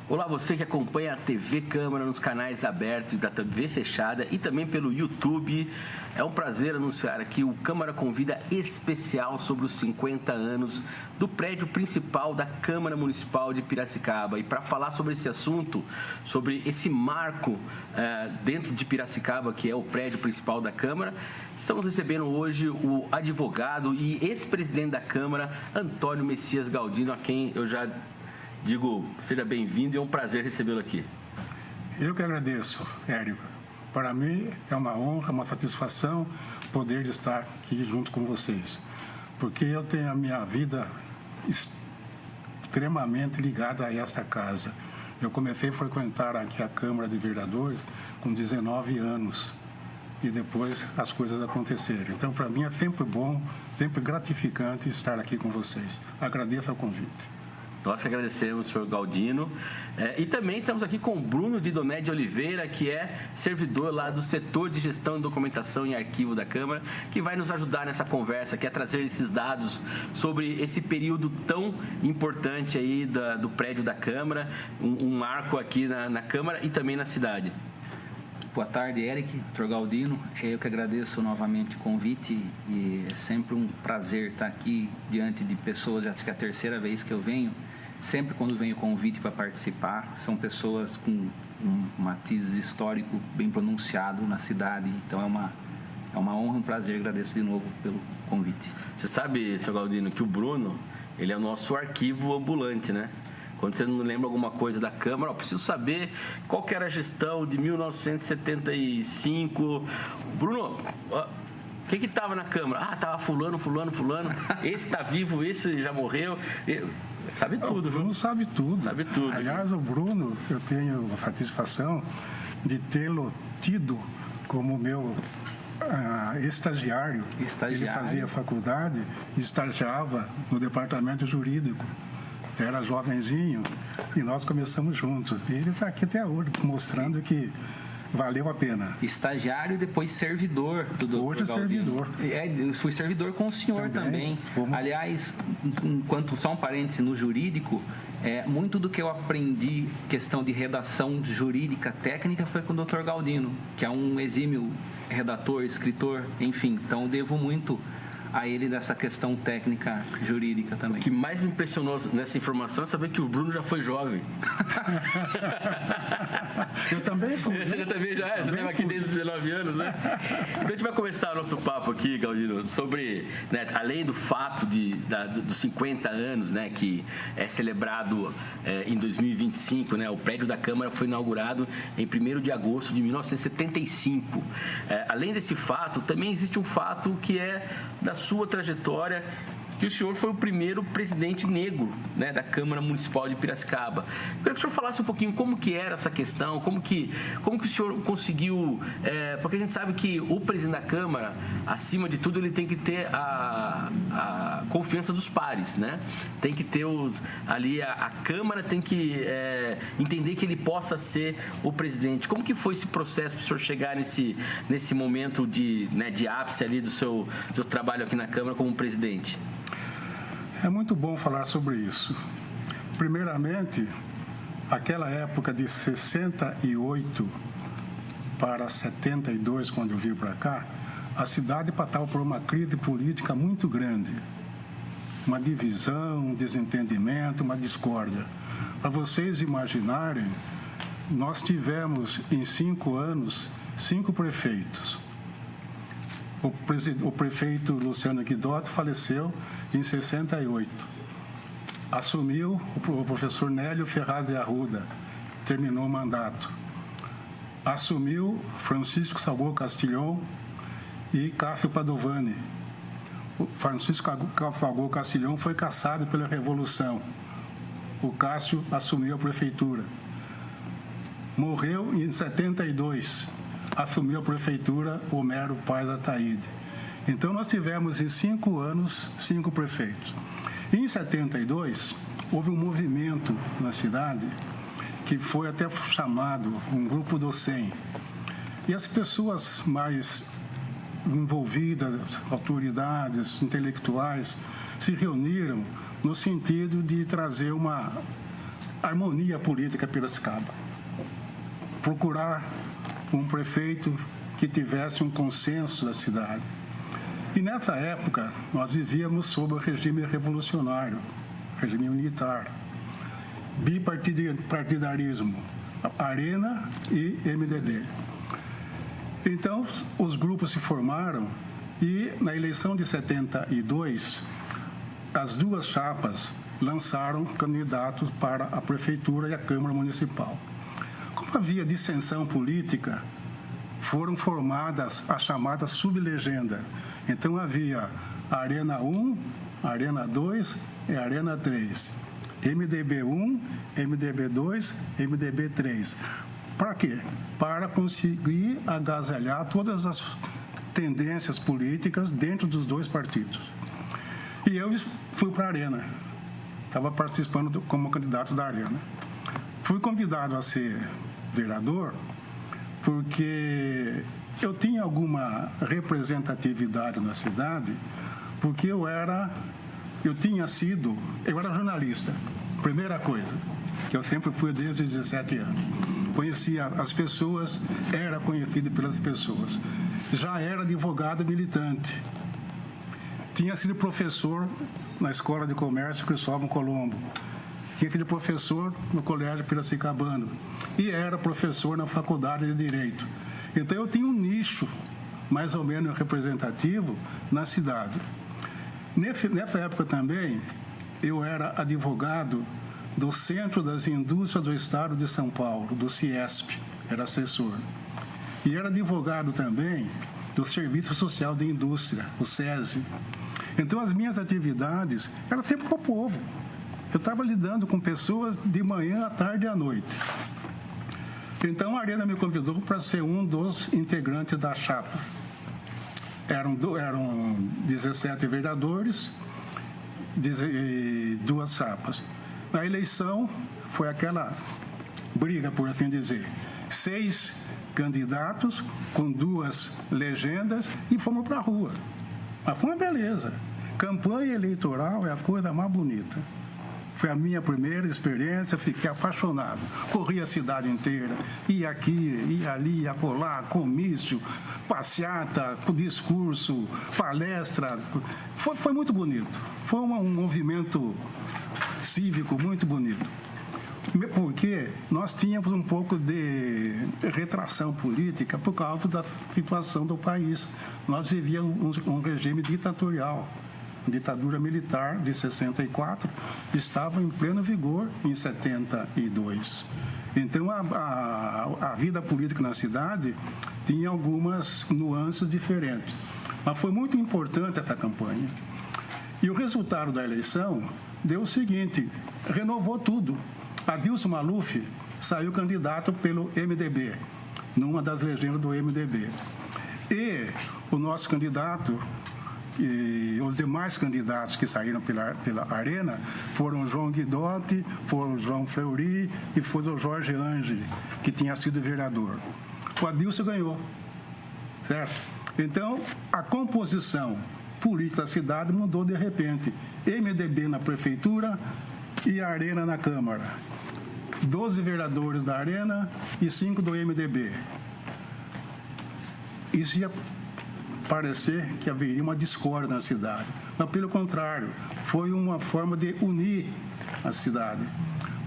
Olá, você que acompanha a TV Câmara nos canais abertos da TV fechada e também pelo YouTube. É um prazer anunciar aqui o Câmara Convida especial sobre os 50 anos do prédio principal da Câmara Municipal de Piracicaba. E para falar sobre esse assunto, sobre esse marco dentro de Piracicaba, que é o prédio principal da Câmara, estamos recebendo hoje o advogado e ex-presidente da Câmara, Antônio Messias Galdino, a quem eu já digo, seja bem-vindo e é um prazer recebê-lo aqui. Eu que agradeço, Érico. Para mim é uma honra, uma satisfação poder estar aqui junto com vocês, porque eu tenho a minha vida extremamente ligada a esta casa. Eu comecei a frequentar aqui a Câmara de Vereadores com 19 anos e depois as coisas aconteceram. Então, para mim é sempre bom, sempre gratificante estar aqui com vocês. Agradeço o convite. Nós que agradecemos, senhor Galdino. E também estamos aqui com o Bruno Didomé de Oliveira, que é servidor lá do setor de gestão e documentação e arquivo da Câmara, que vai nos ajudar nessa conversa, que é trazer esses dados sobre esse período tão importante aí do prédio da Câmara, um marco aqui na Câmara e também na cidade. Boa tarde, Eric, Dr. Galdino. Eu que agradeço novamente o convite e é sempre um prazer estar aqui diante de pessoas, acho que é a terceira vez que eu venho. Sempre quando venho convite para participar, são pessoas com um matiz histórico bem pronunciado na cidade. Então é uma honra, um prazer. Agradeço de novo pelo convite. Você sabe, senhor Galdino, que o Bruno, ele é o nosso arquivo ambulante, né? Quando você não lembra alguma coisa da Câmara, preciso saber qual que era a gestão de 1975. Bruno, o que estava na Câmara? Estava fulano. Esse está vivo, esse já morreu. Sabe tudo, viu? O Bruno sabe tudo. Sabe tudo. Aliás, o Bruno, eu tenho a satisfação de tê-lo tido como meu estagiário. Ele fazia faculdade, estagiava no departamento jurídico. Era jovenzinho e nós começamos juntos. E ele está aqui até hoje, mostrando que valeu a pena. Estagiário e depois servidor do Dr. Hoje servidor. Eu fui servidor com o senhor também. Aliás, enquanto só um parêntese no jurídico, muito do que eu aprendi, questão de redação jurídica técnica, foi com o Dr. Galdino, que é um exímio redator, escritor, enfim. Então, eu devo muito a ele dessa questão técnica jurídica também. O que mais me impressionou nessa informação é saber que o Bruno já foi jovem. Eu também fui. Você também já é? Você estava aqui desde os 19 anos, né? Então a gente vai começar o nosso papo aqui, Galdino, sobre, né, além do fato dos 50 anos, né, que é celebrado em 2025, né, o prédio da Câmara foi inaugurado em 1º de agosto de 1975. Além desse fato, também existe um fato que é da sua trajetória, que o senhor foi o primeiro presidente negro, né, da Câmara Municipal de Piracicaba. Eu queria que o senhor falasse um pouquinho como que era essa questão, como que o senhor conseguiu, porque a gente sabe que o presidente da Câmara, acima de tudo, ele tem que ter a confiança dos pares, né? Tem que ter a Câmara tem que entender que ele possa ser o presidente. Como que foi esse processo para o senhor chegar nesse momento de ápice ali do seu trabalho aqui na Câmara como presidente? É muito bom falar sobre isso. Primeiramente, aquela época de 68 para 72, quando eu vim para cá, a cidade passava por uma crise política muito grande. Uma divisão, um desentendimento, uma discórdia. Para vocês imaginarem, nós tivemos em 5 anos 5 prefeitos. O prefeito Luciano Guidotti faleceu em 68. Assumiu o professor Nélio Ferraz de Arruda, terminou o mandato. Assumiu Francisco Salgado Castilhon e Cássio Padovani. O Francisco Salgado Castilhon foi cassado pela Revolução. O Cássio assumiu a prefeitura. Morreu em 72. Assumiu a prefeitura Homero Paz Ataíde. Então, nós tivemos em 5 anos 5 prefeitos. Em 72, houve um movimento na cidade que foi até chamado um grupo do 100. E as pessoas mais envolvidas, autoridades, intelectuais, se reuniram no sentido de trazer harmonia política em Piracicaba. Procurar um prefeito que tivesse um consenso da cidade. E nessa época, nós vivíamos sob o regime revolucionário, regime militar, bipartidarismo, Arena e MDB. Então, os grupos se formaram e, na eleição de 72, as duas chapas lançaram candidatos para a Prefeitura e a Câmara Municipal. Como havia dissensão política, foram formadas as chamadas sublegenda. Então, havia Arena 1, Arena 2 e Arena 3. MDB 1, MDB 2, MDB 3. Para quê? Para conseguir agasalhar todas as tendências políticas dentro dos dois partidos. E eu fui para a Arena. Estava participando como candidato da Arena. Fui convidado a ser vereador porque eu tinha alguma representatividade na cidade, porque eu era jornalista. Primeira coisa, que eu sempre fui desde os 17 anos. Conhecia as pessoas, era conhecido pelas pessoas. Já era advogado militante. Tinha sido professor na Escola de Comércio Cristóvão Colombo. Tinha sido professor no Colégio Piracicabano. E era professor na Faculdade de Direito. Então, eu tinha um nicho mais ou menos representativo na cidade. Nessa época também, eu era advogado do Centro das Indústrias do Estado de São Paulo, do CIESP, era assessor. E era advogado também do Serviço Social de Indústria, o SESI. Então, as minhas atividades eram sempre com o povo. Eu estava lidando com pessoas de manhã, à tarde e à noite. Então, a Arena me convidou para ser um dos integrantes da chapa. Eram 17 vereadores e duas chapas. Na eleição, foi aquela briga, por assim dizer. 6 candidatos com 2 legendas e fomos para a rua. Mas foi uma beleza. Campanha eleitoral é a coisa mais bonita. Foi a minha primeira experiência, fiquei apaixonado. Corri a cidade inteira, ia aqui, ia ali, ia acolá, comício, passeata, discurso, palestra. Foi muito bonito. Foi um movimento cívico muito bonito. Porque nós tínhamos um pouco de retração política por causa da situação do país. Nós vivíamos um regime ditatorial. A ditadura militar de 64 estava em pleno vigor em 72. Então, a vida política na cidade tinha algumas nuances diferentes. Mas foi muito importante essa campanha. E o resultado da eleição deu o seguinte, renovou tudo. Adilson Maluf saiu candidato pelo MDB, numa das legendas do MDB. E o nosso candidato e os demais candidatos que saíram pela Arena foram João Guidotti, foram João Fleury e foi o Jorge Angeli, que tinha sido vereador. O Adilson ganhou, certo? Então, a composição política da cidade mudou de repente. MDB na prefeitura e a Arena na Câmara. 12 vereadores da Arena e 5 do MDB. Isso ia parecer que haveria uma discórdia na cidade. Mas, pelo contrário, foi uma forma de unir a cidade.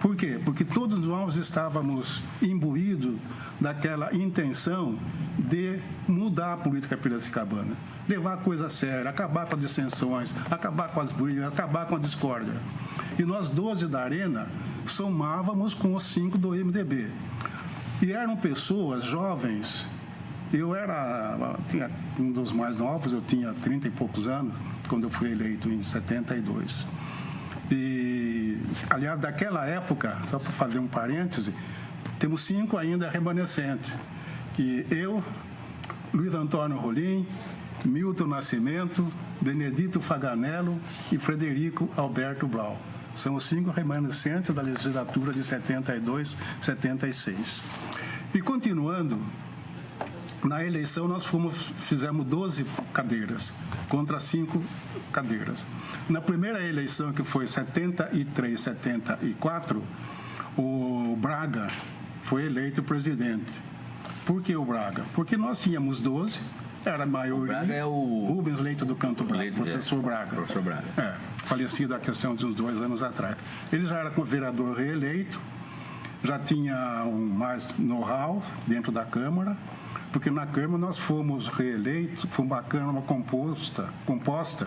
Por quê? Porque todos nós estávamos imbuídos daquela intenção de mudar a política piracicabana, levar a coisa a sério, acabar com as dissensões, acabar com as brigas, acabar com a discórdia. E nós 12 da Arena somávamos com os 5 do MDB. E eram pessoas jovens. Eu tinha um dos mais novos, eu tinha 30 e poucos anos, quando eu fui eleito em 72. E, aliás, daquela época, só para fazer um parêntese, temos 5 ainda remanescentes, que eu, Luiz Antônio Rolim, Milton Nascimento, Benedito Faganello e Frederico Alberto Blau. São os 5 remanescentes da legislatura de 72, 76. E continuando, na eleição nós fizemos 12 cadeiras contra 5 cadeiras. Na primeira eleição, que foi 73, 74, o Braga foi eleito presidente. Por que o Braga? Porque nós tínhamos 12, era a maioria. O Braga é o Rubens Leite do Canto Braga, Leite, professor Braga. Professor Braga. Falecido há questão de uns 2 anos atrás. Ele já era vereador reeleito, já tinha mais know-how dentro da Câmara, porque na Câmara nós fomos reeleitos, foi uma Câmara composta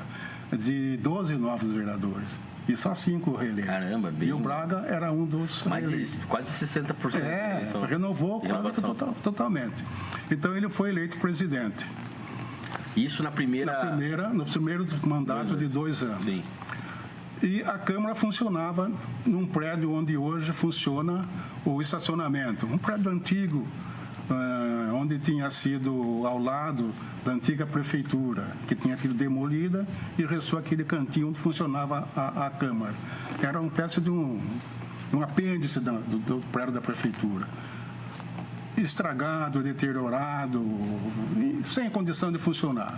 de 12 novos vereadores. E só 5 reeleitos. Caramba, bem... E o Braga era um dos reeleitos. Quase 60%. Renovou totalmente. Então ele foi eleito presidente. Isso na primeira... Nos primeiros mandatos de 2 anos. Sim. E a Câmara funcionava num prédio onde hoje funciona o estacionamento. Um prédio antigo, onde tinha sido ao lado da antiga prefeitura, que tinha sido demolida e restou aquele cantinho onde funcionava a Câmara. Era uma espécie de um apêndice do prédio da prefeitura. Estragado, deteriorado, sem condição de funcionar.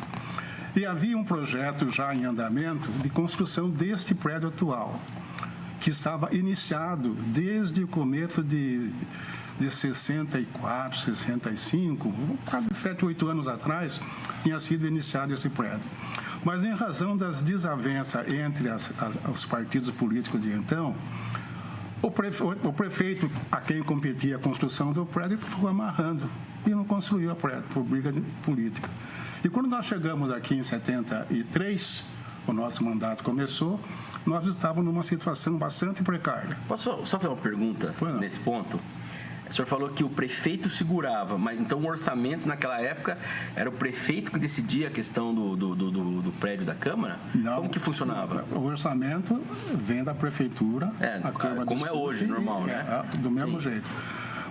E havia um projeto já em andamento de construção deste prédio atual, que estava iniciado desde o começo de 64, 65, quase 7, 8 anos atrás, tinha sido iniciado esse prédio. Mas em razão das desavenças entre os partidos políticos de então, o prefeito a quem competia a construção do prédio ficou amarrando e não construiu o prédio por briga política. E quando nós chegamos aqui em 73, o nosso mandato começou, nós estávamos numa situação bastante precária. Posso só fazer uma pergunta nesse ponto? O senhor falou que o prefeito segurava, mas então o orçamento naquela época era o prefeito que decidia a questão do prédio da Câmara? Não. Como que funcionava? O orçamento vem da prefeitura. A Câmara como é hoje, normal, né? Do mesmo jeito.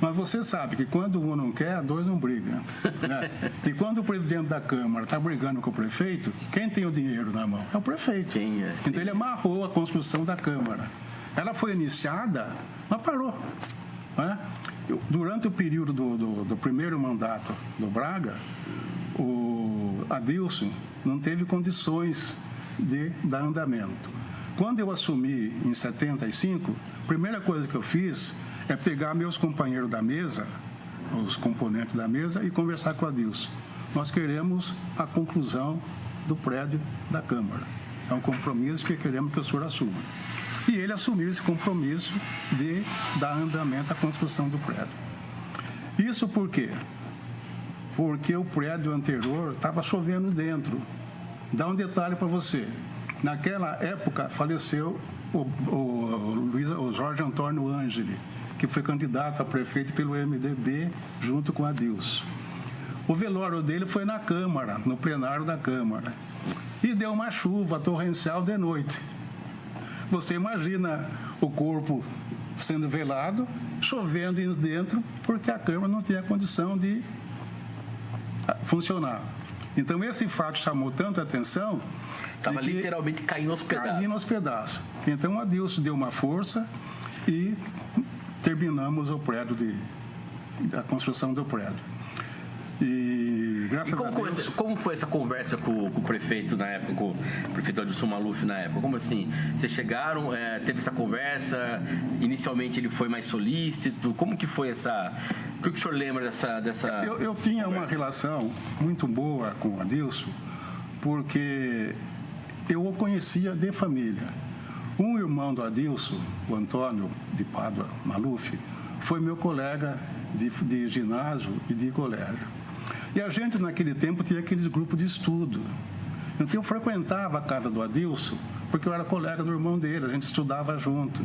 Mas você sabe que quando um não quer, 2 não brigam. Né? E quando o presidente da Câmara está brigando com o prefeito, quem tem o dinheiro na mão? É o prefeito. Então ele amarrou a construção da Câmara. Ela foi iniciada, mas parou. Né? Durante o período do primeiro mandato do Braga, o Adilson não teve condições de dar andamento. Quando eu assumi em 75, a primeira coisa que eu fiz é pegar meus companheiros da mesa, os componentes da mesa, e conversar com o Adilson. Nós queremos a conclusão do prédio da Câmara. É um compromisso que queremos que o senhor assuma. E ele assumiu esse compromisso de dar andamento à construção do prédio. Isso por quê? Porque o prédio anterior estava chovendo dentro. Dá um detalhe para você. Naquela época faleceu o Jorge Antônio Ângeli, que foi candidato a prefeito pelo MDB junto com a Adilson. O velório dele foi na Câmara, no plenário da Câmara. E deu uma chuva torrencial de noite. Você imagina o corpo sendo velado, chovendo dentro, porque a Câmara não tinha condição de funcionar. Então, esse fato chamou tanta atenção... Estava literalmente caindo aos pedaços. Caindo aos pedaços. Então, o Adilson deu uma força e terminamos o prédio a construção do prédio. E graças a Deus... Como foi essa conversa com o prefeito na época, com o prefeito Adilson Maluf na época? Como assim? Vocês chegaram, teve essa conversa, inicialmente ele foi mais solícito, como que foi essa... O que o senhor lembra dessa Eu tinha uma relação muito boa com o Adilson, porque eu o conhecia de família. Um irmão do Adilson, o Antônio de Pádua Maluf, foi meu colega de ginásio e de colégio. E a gente, naquele tempo, tinha aqueles grupos de estudo. Então, eu frequentava a casa do Adilson, porque eu era colega do irmão dele, a gente estudava junto.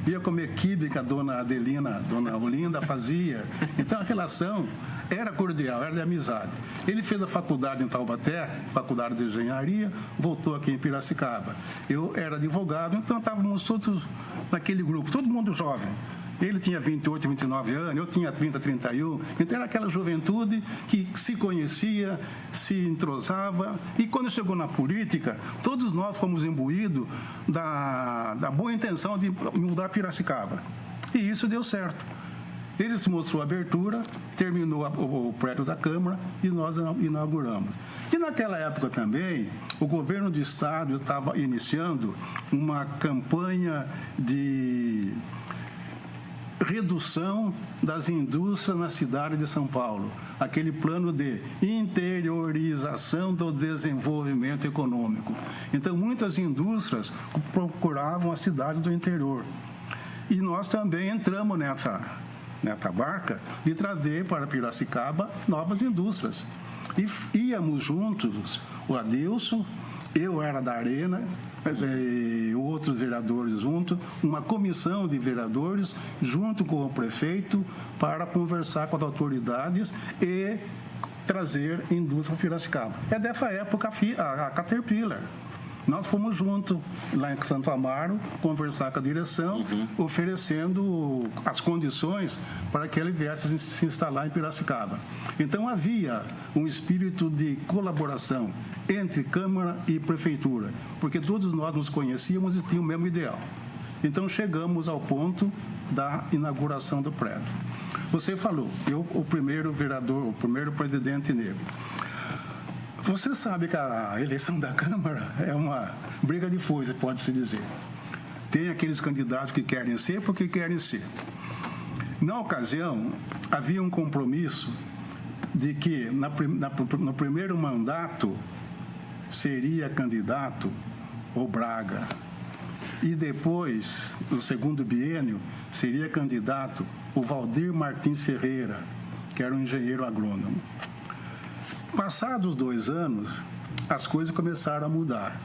Ia comer quibe que a dona Adelina, dona Olinda fazia. Então, a relação era cordial, era de amizade. Ele fez a faculdade em Taubaté, faculdade de engenharia, voltou aqui em Piracicaba. Eu era advogado, então estávamos todos naquele grupo, todo mundo jovem. Ele tinha 28, 29 anos, eu tinha 30, 31. Então era aquela juventude que se conhecia, se entrosava. E quando chegou na política, todos nós fomos imbuídos da boa intenção de mudar Piracicaba. E isso deu certo. Ele se mostrou abertura, terminou o prédio da Câmara e nós inauguramos. E naquela época também, o governo do Estado estava iniciando uma campanha de redução das indústrias na cidade de São Paulo, aquele plano de interiorização do desenvolvimento econômico. Então, muitas indústrias procuravam a cidade do interior. E nós também entramos nessa barca de trazer para Piracicaba novas indústrias. E íamos juntos, o Adilson, eu era da Arena, outros vereadores junto, uma comissão de vereadores junto com o prefeito para conversar com as autoridades e trazer indústria para Piracicaba. É dessa época a Caterpillar. Nós fomos juntos lá em Santo Amaro conversar com a direção, oferecendo as condições para que ele viesse se instalar em Piracicaba. Então havia um espírito de colaboração entre Câmara e Prefeitura, porque todos nós nos conhecíamos e tínhamos o mesmo ideal. Então chegamos ao ponto da inauguração do prédio. Você falou, eu o primeiro vereador, o primeiro presidente negro. Você sabe que a eleição da Câmara é uma briga de foice, pode-se dizer. Tem aqueles candidatos que querem ser porque querem ser. Na ocasião, havia um compromisso de que no primeiro mandato seria candidato o Braga. E depois, no segundo biênio, seria candidato o Valdir Martins Ferreira, que era um engenheiro agrônomo. Passados 2 anos, as coisas começaram a mudar.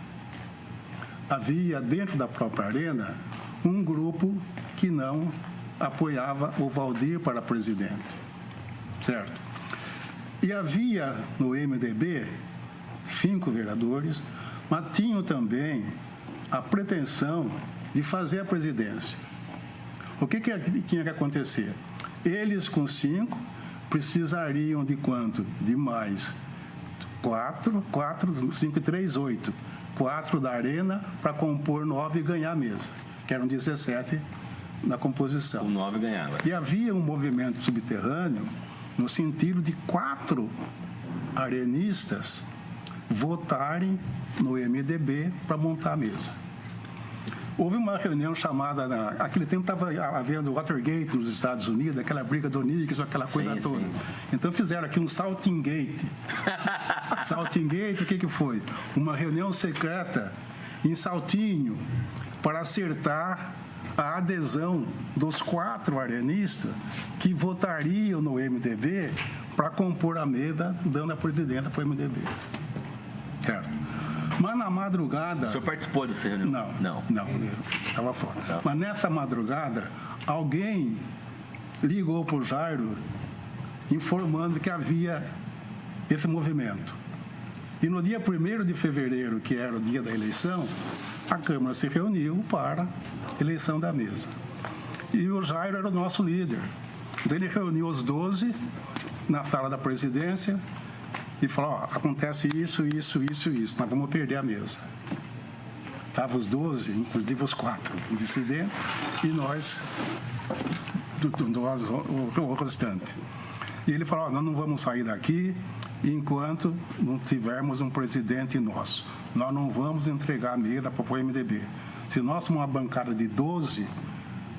Havia, dentro da própria Arena, um grupo que não apoiava o Valdir para presidente, certo? E havia no MDB 5 vereadores, mas tinham também a pretensão de fazer a presidência. O que tinha que acontecer? Eles, com 5, precisariam de quanto? De mais 4, 5 e 3, 8. 4 da Arena para compor 9 e ganhar a mesa, que eram 17 na composição. O 9 ganhava. E havia um movimento subterrâneo no sentido de 4 arenistas votarem no MDB para montar a mesa. Houve uma reunião chamada, naquele tempo estava havendo Watergate nos Estados Unidos, aquela briga do Nixon, aquela coisa toda. Sim. Então fizeram aqui um Salting Gate. Salting Gate, o que foi? Uma reunião secreta em Saltinho para acertar a adesão dos 4 arenistas que votariam no MDB para compor a mesa, dando a presidenta para o MDB. Certo? Mas na madrugada... O senhor participou dessa reunião? Não. Estava fora. Não. Mas nessa madrugada, alguém ligou para o Jairo informando que havia esse movimento. E no dia 1º de fevereiro, que era o dia da eleição, a Câmara se reuniu para a eleição da mesa. E o Jairo era o nosso líder. Então ele reuniu os 12 na sala da presidência e falou, acontece isso, nós vamos perder a mesa. Estavam os 12, inclusive os 4 dissidentes, e nós o restante. E ele falou, nós não vamos sair daqui enquanto não tivermos um presidente nosso. Nós não vamos entregar a mesa para o MDB. Se nós somos uma bancada de 12,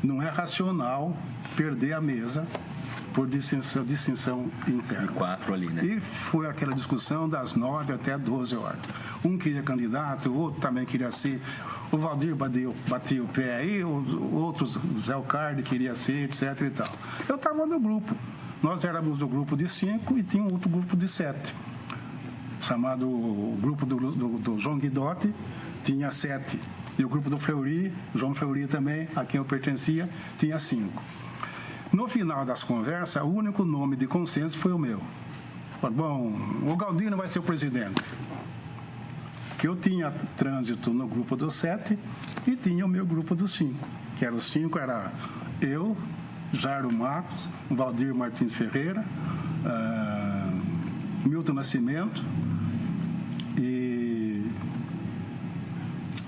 não é racional perder a mesa por distinção interna. De 4 ali, né? E foi aquela discussão das 9 até 12 horas. Um queria candidato, o outro também queria ser. O Valdir bateu o pé aí, os outros, o Zé Cardi queria ser, etc. e tal. Eu estava no grupo. Nós éramos do grupo de 5 e tinha um outro grupo de 7, chamado o grupo do João Guidotti, tinha 7. E o grupo do Fleury, João Fleury também, a quem eu pertencia, tinha 5. No final das conversas, o único nome de consenso foi o meu. Bom, o Galdino vai ser o presidente. Que eu tinha trânsito no grupo dos 7 e tinha o meu grupo dos 5. Que eram os 5, era eu, Jairo Matos, Valdir Martins Ferreira, Milton Nascimento e...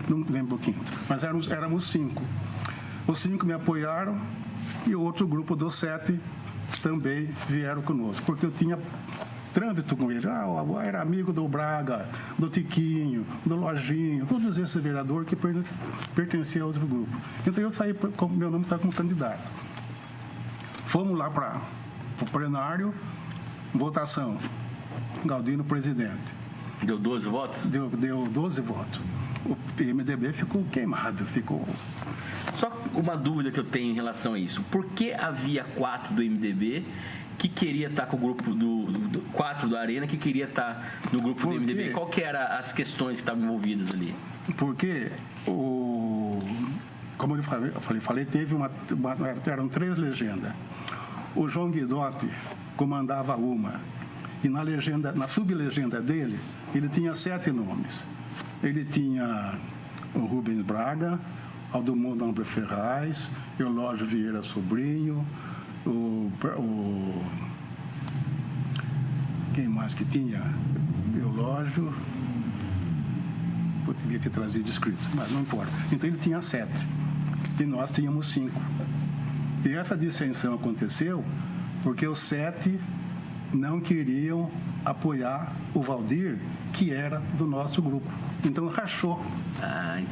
não lembro o quinto, mas éramos 5. Os 5 me apoiaram e o outro grupo dos 7 também vieram conosco, porque eu tinha trânsito com ele. Era amigo do Braga, do Tiquinho, do Lojinho, todos esses vereadores que pertenciam a outro grupo. Então eu saí, meu nome estava como candidato. Fomos lá para o plenário, votação. Galdino presidente. Deu 12 votos? Deu 12 votos. O MDB ficou queimado, ficou... Só uma dúvida que eu tenho em relação a isso. Por que havia 4 do MDB que queria estar com o grupo do 4 da Arena que queria estar no grupo do MDB? Qual que eram as questões que estavam envolvidas ali? Porque, como eu falei, teve eram 3 legendas. O João Guidotti comandava uma. E na sublegenda dele, ele tinha 7 nomes. Ele tinha o Rubens Braga, Aldomiro Nobre Ferraz, Eulógio Vieira Sobrinho, quem mais que tinha? Eulógio, eu devia ter trazido escrito, mas não importa. Então ele tinha 7 e nós tínhamos 5. E essa dissensão aconteceu porque os 7 não queriam apoiar o Valdir, que era do nosso grupo. Então rachou.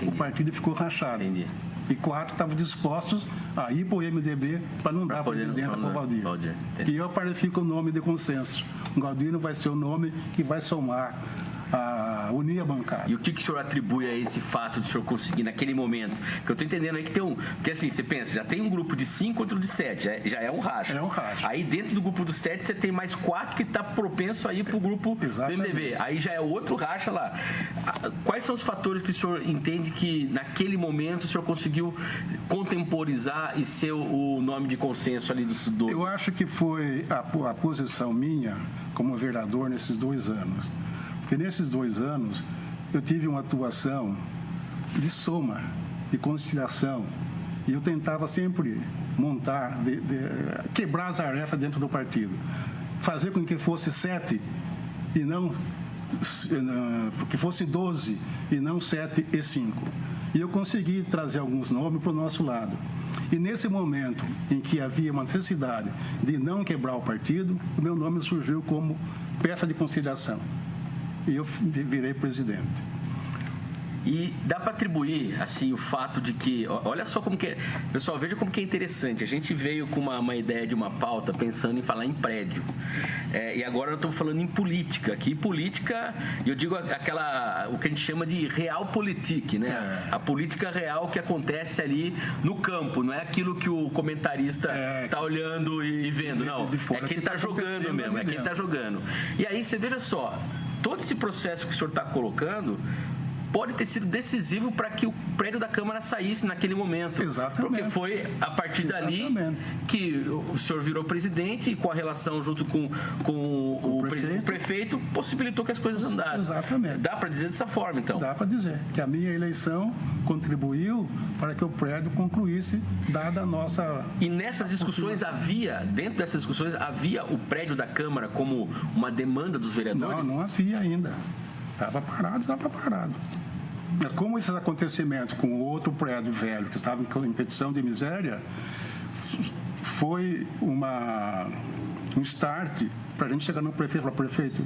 O partido ficou rachado. Entendi. E 4 estavam dispostos a ir para o MDB para não dar presidência para o Valdir. E eu apareci com o nome de consenso. O Galdino vai ser o nome que vai somar, unir a bancada. E o que o senhor atribui a esse fato de o senhor conseguir naquele momento? Porque eu estou entendendo aí que tem porque assim, você pensa, já tem um grupo de 5 outro de 7, já é um racha. É um racha. Aí dentro do grupo dos 7 você tem mais 4 que está propenso a ir para o grupo Exatamente. do MDB. Aí já é outro racha lá. Quais são os fatores que o senhor entende que naquele momento o senhor conseguiu contemporizar e ser o nome de consenso ali dos 12? Eu acho que foi a posição minha como vereador nesses 2 anos. Porque nesses 2 anos eu tive uma atuação de soma, de conciliação. E eu tentava sempre montar, quebrar as tarefas dentro do partido. Fazer com que fosse 7 e não... que fosse 12 e não 7 e 5. E eu consegui trazer alguns nomes para o nosso lado. E nesse momento em que havia uma necessidade de não quebrar o partido, o meu nome surgiu como peça de conciliação. E eu virei presidente. E dá para atribuir, assim, o fato de que... Olha só como que é... Pessoal, veja como que é interessante. A gente veio com uma ideia de uma pauta pensando em falar em prédio. E agora nós estamos falando em política. Aqui, política, eu digo o que a gente chama de realpolitik, né? A política real que acontece ali no campo. Não é aquilo que o comentarista está olhando e vendo, não. É quem está jogando mesmo, é quem está jogando. E aí, você veja só, todo esse processo que o senhor está colocando pode ter sido decisivo para que o prédio da Câmara saísse naquele momento. Exatamente. Porque foi a partir dali que o senhor virou presidente e com a relação junto com o prefeito possibilitou que as coisas andassem. Exatamente. Dá para dizer dessa forma, então? Dá para dizer que a minha eleição contribuiu para que o prédio concluísse, dada a nossa... E nessas discussões dentro dessas discussões, havia o prédio da Câmara como uma demanda dos vereadores? Não havia ainda. Estava parado. Como esses acontecimentos com o outro prédio velho que estava em petição de miséria, foi um start para a gente chegar no prefeito e falar: prefeito,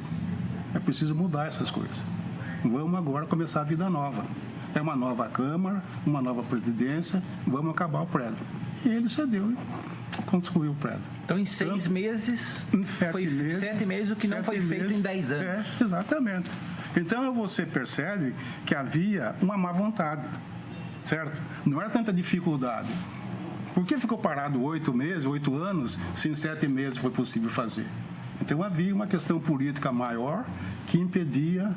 é preciso mudar essas coisas. Vamos agora começar a vida nova. É uma nova Câmara, uma nova presidência, vamos acabar o prédio. E ele cedeu e construiu o prédio. Então, em 6 meses, foi 7 meses, o que não foi feito em 10 anos. Exatamente. Então, você percebe que havia uma má vontade, certo? Não era tanta dificuldade. Por que ficou parado 8 meses, 8 anos, se em 7 meses foi possível fazer? Então, havia uma questão política maior que impedia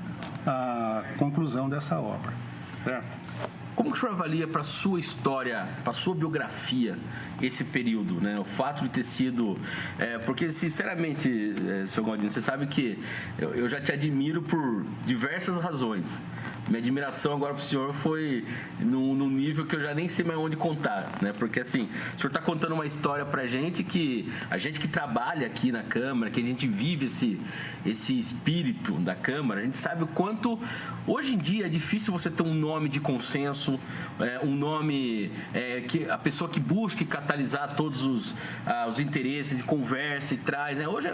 a conclusão dessa obra, certo? Como que o senhor avalia para a sua história, para a sua biografia, esse período, né? O fato de ter sido... porque, sinceramente, seu Galdino, você sabe que eu já te admiro por diversas razões. Minha admiração agora para o senhor foi num nível que eu já nem sei mais onde contar, né? Porque, assim, o senhor está contando uma história para a gente que trabalha aqui na Câmara, que a gente vive esse espírito da Câmara, a gente sabe o quanto, hoje em dia, é difícil você ter um nome de consenso, um nome que a pessoa que busque catalisar todos os interesses, e conversa e traz, né? Hoje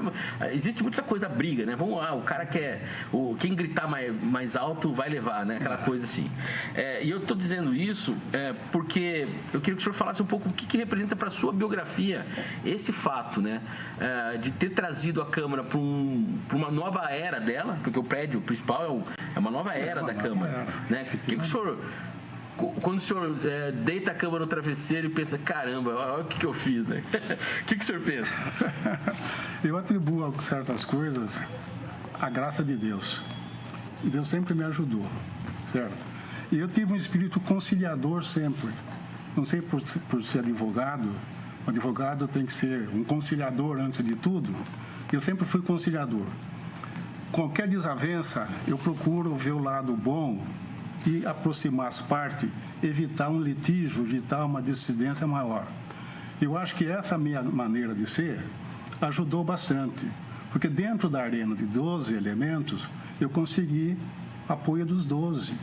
existe muita coisa da briga, né? Vamos lá, o cara quem gritar mais alto vai levar. lá, né? Aquela coisa assim. E eu estou dizendo isso porque eu queria que o senhor falasse um pouco o que representa para a sua biografia esse fato, né? De ter trazido a Câmara para uma nova era dela, porque o prédio principal é uma nova era da Câmara. Né? O que o senhor... Quando o senhor deita a cama no travesseiro e pensa, caramba, olha o que eu fiz, né? O que o senhor pensa? Eu atribuo a certas coisas a graça de Deus. Deus sempre me ajudou, certo? E eu tive um espírito conciliador sempre. Não sei por ser advogado, o advogado tem que ser um conciliador antes de tudo. Eu sempre fui conciliador. Qualquer desavença, eu procuro ver o lado bom e aproximar as partes, evitar um litígio, evitar uma dissidência maior. Eu acho que essa minha maneira de ser ajudou bastante, porque dentro da arena de 12 elementos, eu consegui apoio dos 12,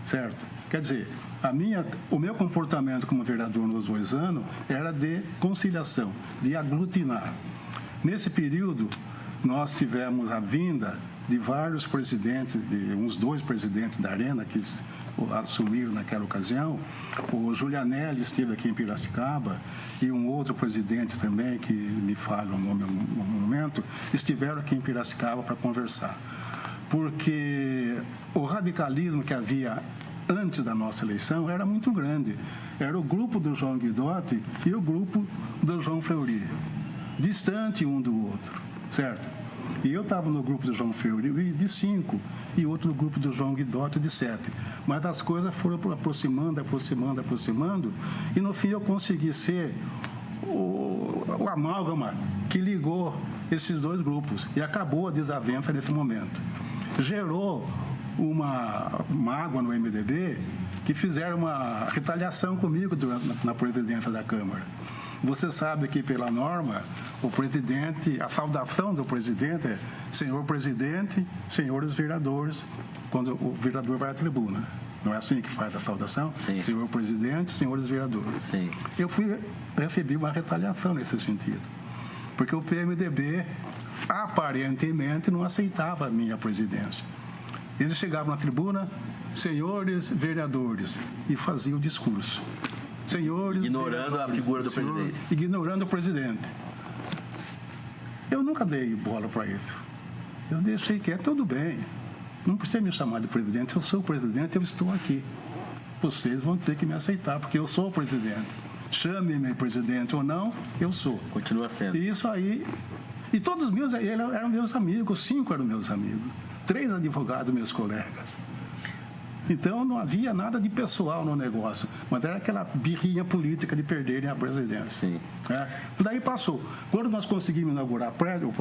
certo? Quer dizer, o meu comportamento como vereador nos 2 anos era de conciliação, de aglutinar. Nesse período, nós tivemos a vinda de vários presidentes, de uns 2 presidentes da Arena que assumiram naquela ocasião. O Julianelli esteve aqui em Piracicaba e um outro presidente também, que me falha o nome no momento, estiveram aqui em Piracicaba para conversar. Porque o radicalismo que havia antes da nossa eleição era muito grande. Era o grupo do João Guidotti e o grupo do João Fleury, distante um do outro, certo? E eu estava no grupo do João Fleury de 5 e outro no grupo do João Guidotti de 7. Mas as coisas foram aproximando e no fim eu consegui ser o amálgama que ligou esses 2 grupos e acabou a desavença nesse momento. Gerou uma mágoa no MDB que fizeram uma retaliação comigo na presidência da Câmara. Você sabe que, pela norma, o presidente, a saudação do presidente é senhor presidente, senhores vereadores, quando o vereador vai à tribuna. Não é assim que faz a saudação? Sim. Senhor presidente, senhores vereadores. Sim. Eu recebi uma retaliação nesse sentido, porque o PMDB aparentemente não aceitava a minha presidência. Eles chegavam na tribuna, senhores vereadores, e faziam o discurso. Senhores ignorando a figura do presidente. Ignorando o presidente. Eu nunca dei bola para isso. Eu deixei que tudo bem. Não precisa me chamar de presidente. Eu sou o presidente, eu estou aqui. Vocês vão ter que me aceitar, porque eu sou o presidente. Chame-me presidente ou não, eu sou. Continua sendo. E isso aí... E todos os meus eram meus amigos, 5 eram meus amigos. 3 advogados, meus colegas. Então, não havia nada de pessoal no negócio, mas era aquela birrinha política de perderem a presidência. Sim. Daí passou. Quando nós conseguimos inaugurar o prédio,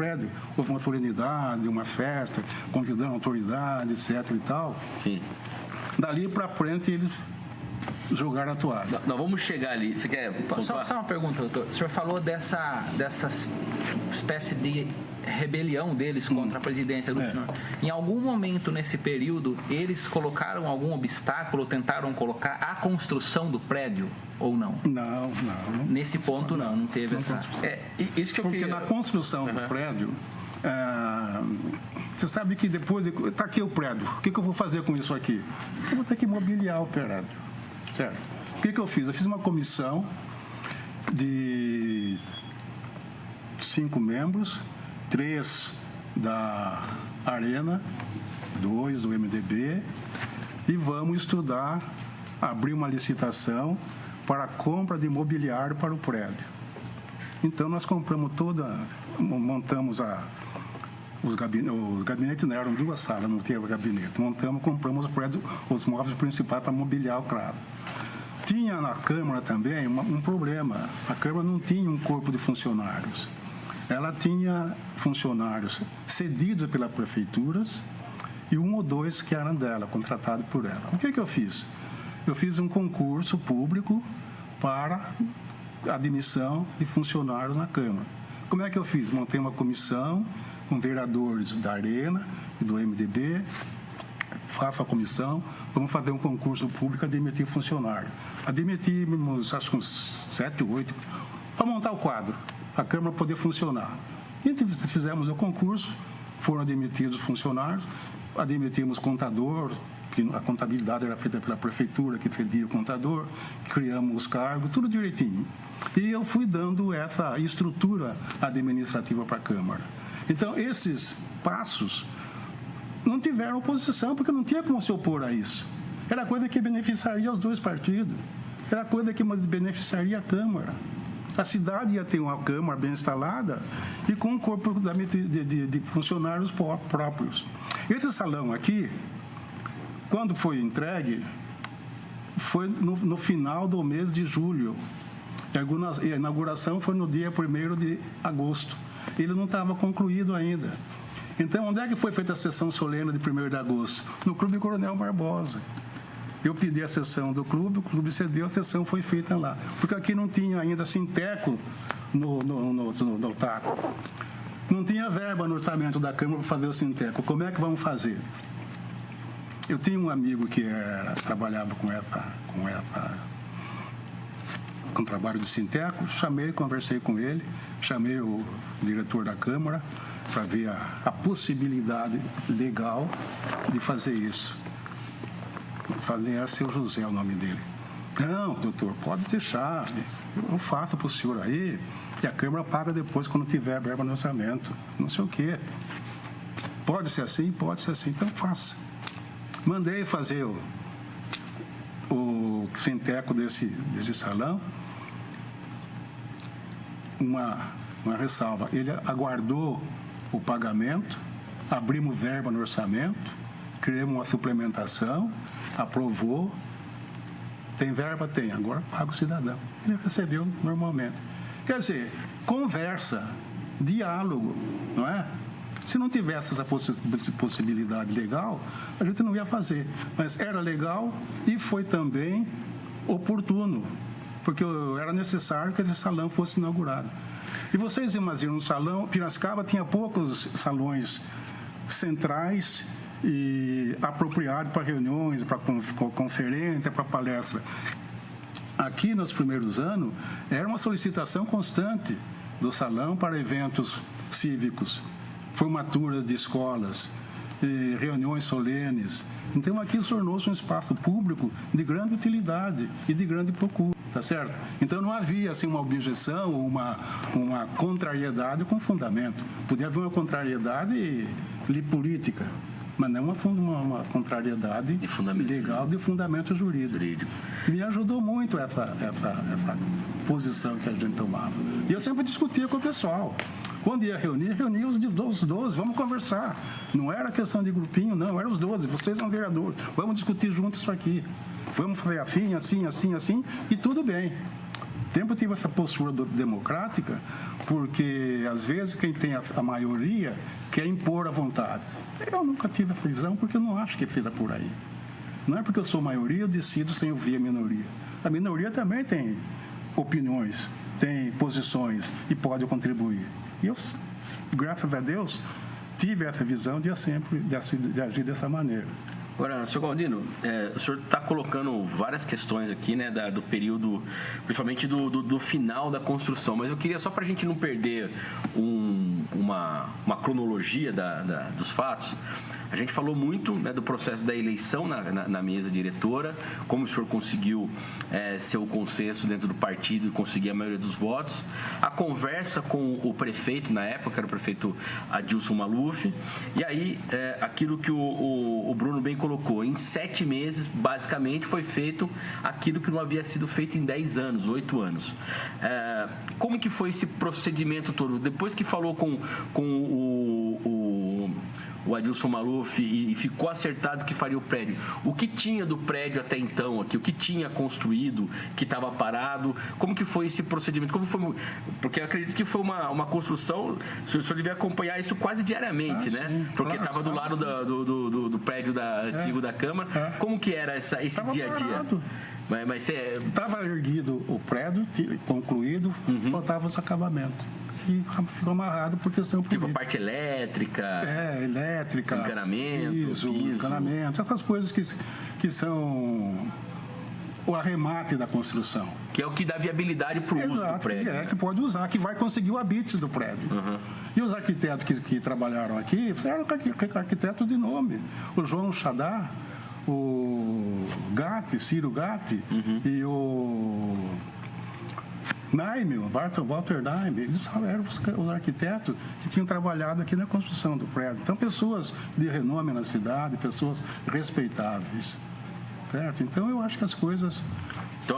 houve uma solenidade, uma festa, convidando a autoridade, etc. e tal. Sim. Dali para frente, eles jogaram a toalha. Nós vamos chegar ali. Você quer... Só uma pergunta, doutor. O senhor falou dessa espécie de rebelião deles contra a presidência do senhor. Em algum momento nesse período, eles colocaram algum obstáculo, tentaram colocar a construção do prédio ou não? Não. Nesse ponto não teve essa... isso que eu Porque queria... na construção do prédio, você sabe que depois... Está aqui o prédio. O que eu vou fazer com isso aqui? Eu vou ter que mobiliar o prédio. Certo? O que eu fiz? Eu fiz uma comissão de 5 membros, 3 da Arena, 2 do MDB, e vamos estudar, abrir uma licitação para a compra de mobiliário para o prédio. Então, nós compramos montamos os gabinetes, não eram 2 salas, não tinha gabinete. Compramos os móveis principais para mobiliar o prédio. Tinha na Câmara também um problema. A Câmara não tinha um corpo de funcionários. Ela tinha funcionários cedidos pelas prefeituras e 1 ou 2 que eram dela, contratados por ela. O que eu fiz? Eu fiz um concurso público para admissão de funcionários na Câmara. Como é que eu fiz? Montei uma comissão com vereadores da Arena e do MDB, faço a comissão, vamos fazer um concurso público a admitir funcionário. Admitimos, acho que uns 7 ou 8, para montar o quadro, a Câmara poder funcionar. E fizemos o concurso, foram admitidos funcionários, admitimos contador, que a contabilidade era feita pela prefeitura, que fedia o contador, criamos os cargos, tudo direitinho. E eu fui dando essa estrutura administrativa para a Câmara. Então, esses passos não tiveram oposição, porque não tinha como se opor a isso. Era coisa que beneficiaria os dois partidos, era coisa que beneficiaria a Câmara. A cidade ia ter uma Câmara bem instalada e com um corpo de funcionários próprios. Esse salão aqui, quando foi entregue, foi no final do mês de julho. A inauguração foi no dia 1º de agosto. Ele não estava concluído ainda. Então, onde é que foi feita a sessão solene de 1º de agosto? No Clube Coronel Barbosa. Eu pedi a sessão do clube, o clube cedeu, a sessão foi feita lá. Porque aqui não tinha ainda Sinteco no TACO. Não tinha verba no orçamento da Câmara para fazer o Sinteco. Como é que vamos fazer? Eu tinha um amigo que trabalhava com o trabalho de Sinteco, conversei com ele, chamei o diretor da Câmara para ver a possibilidade legal de fazer isso. Era seu José o nome dele. Não, doutor, pode deixar, eu faço para o senhor aí, e a Câmara paga depois quando tiver verba no orçamento, não sei o quê. Pode ser assim? Pode ser assim, então faça. Mandei fazer o Sinteco desse salão. Uma ressalva, ele aguardou o pagamento, abrimos verba no orçamento, criamos uma suplementação, aprovou, tem verba? Tem, agora paga o cidadão. Ele recebeu normalmente. Quer dizer, conversa, diálogo, não é? Se não tivesse essa possibilidade legal, a gente não ia fazer. Mas era legal e foi também oportuno, porque era necessário que esse salão fosse inaugurado. E vocês imaginam, um salão, Piracicaba tinha poucos salões centrais e apropriados para reuniões, para conferência, para palestra. Aqui, nos primeiros anos, era uma solicitação constante do salão para eventos cívicos, formaturas de escolas, reuniões solenes. Então, aqui tornou-se um espaço público de grande utilidade e de grande procura, tá certo? Então, não havia assim, uma objeção ou uma contrariedade com fundamento. Podia haver uma contrariedade política, mas não uma contrariedade legal de fundamento jurídico. E me ajudou muito essa posição que a gente tomava. E eu sempre discutia com o pessoal. Quando ia reunia os 12, vamos conversar. Não era questão de grupinho, não, eram os 12. Vocês são vereadores, vamos discutir juntos isso aqui. Vamos fazer assim, e tudo bem. Sempre tive essa postura democrática, porque às vezes quem tem a maioria quer impor a vontade. Eu nunca tive essa visão, porque eu não acho que seja por aí. Não é porque eu sou maioria, eu decido sem ouvir a minoria. A minoria também tem opiniões, tem posições e pode contribuir. E eu, graças a Deus, tive essa visão de agir dessa maneira. Agora, senhor Galdino, o senhor está colocando várias questões aqui, né, do período, principalmente do final da construção, mas eu queria, só para a gente não perder uma cronologia dos fatos, a gente falou muito, né, do processo da eleição na mesa diretora, como o senhor conseguiu ser o consenso dentro do partido e conseguir a maioria dos votos, a conversa com o prefeito, na época, que era o prefeito Adilson Maluf, e aí aquilo que o Bruno bem colocou, em 7 meses, basicamente, foi feito aquilo que não havia sido feito em 10 anos, 8 anos. Como que foi esse procedimento todo? Depois que falou com o Adilson Maluf e ficou acertado que faria o prédio. O que tinha do prédio até então aqui? O que tinha construído, que estava parado? Como que foi esse procedimento? Como foi? Porque eu acredito que foi uma construção, o senhor devia acompanhar isso quase diariamente, né? Sim, porque estava do lado do prédio antigo da Câmara. Como que era esse dia a dia? Mas estava erguido o prédio, concluído, faltava os acabamentos. E ficou amarrado por questão política. Tipo a parte elétrica. Elétrica. Encanamento. Piso. Encanamento. Essas coisas que são o arremate da construção. Que é o que dá viabilidade para o uso do prédio. Que pode usar, que vai conseguir o habite do prédio. E os arquitetos que trabalharam aqui, eram arquitetos de nome. O João Chadá, o Gatti, Ciro Gatti, e o Naime, o Walter Naime, eles eram os arquitetos que tinham trabalhado aqui na construção do prédio. Então, pessoas de renome na cidade, pessoas respeitáveis. Certo? Então, eu acho que as coisas...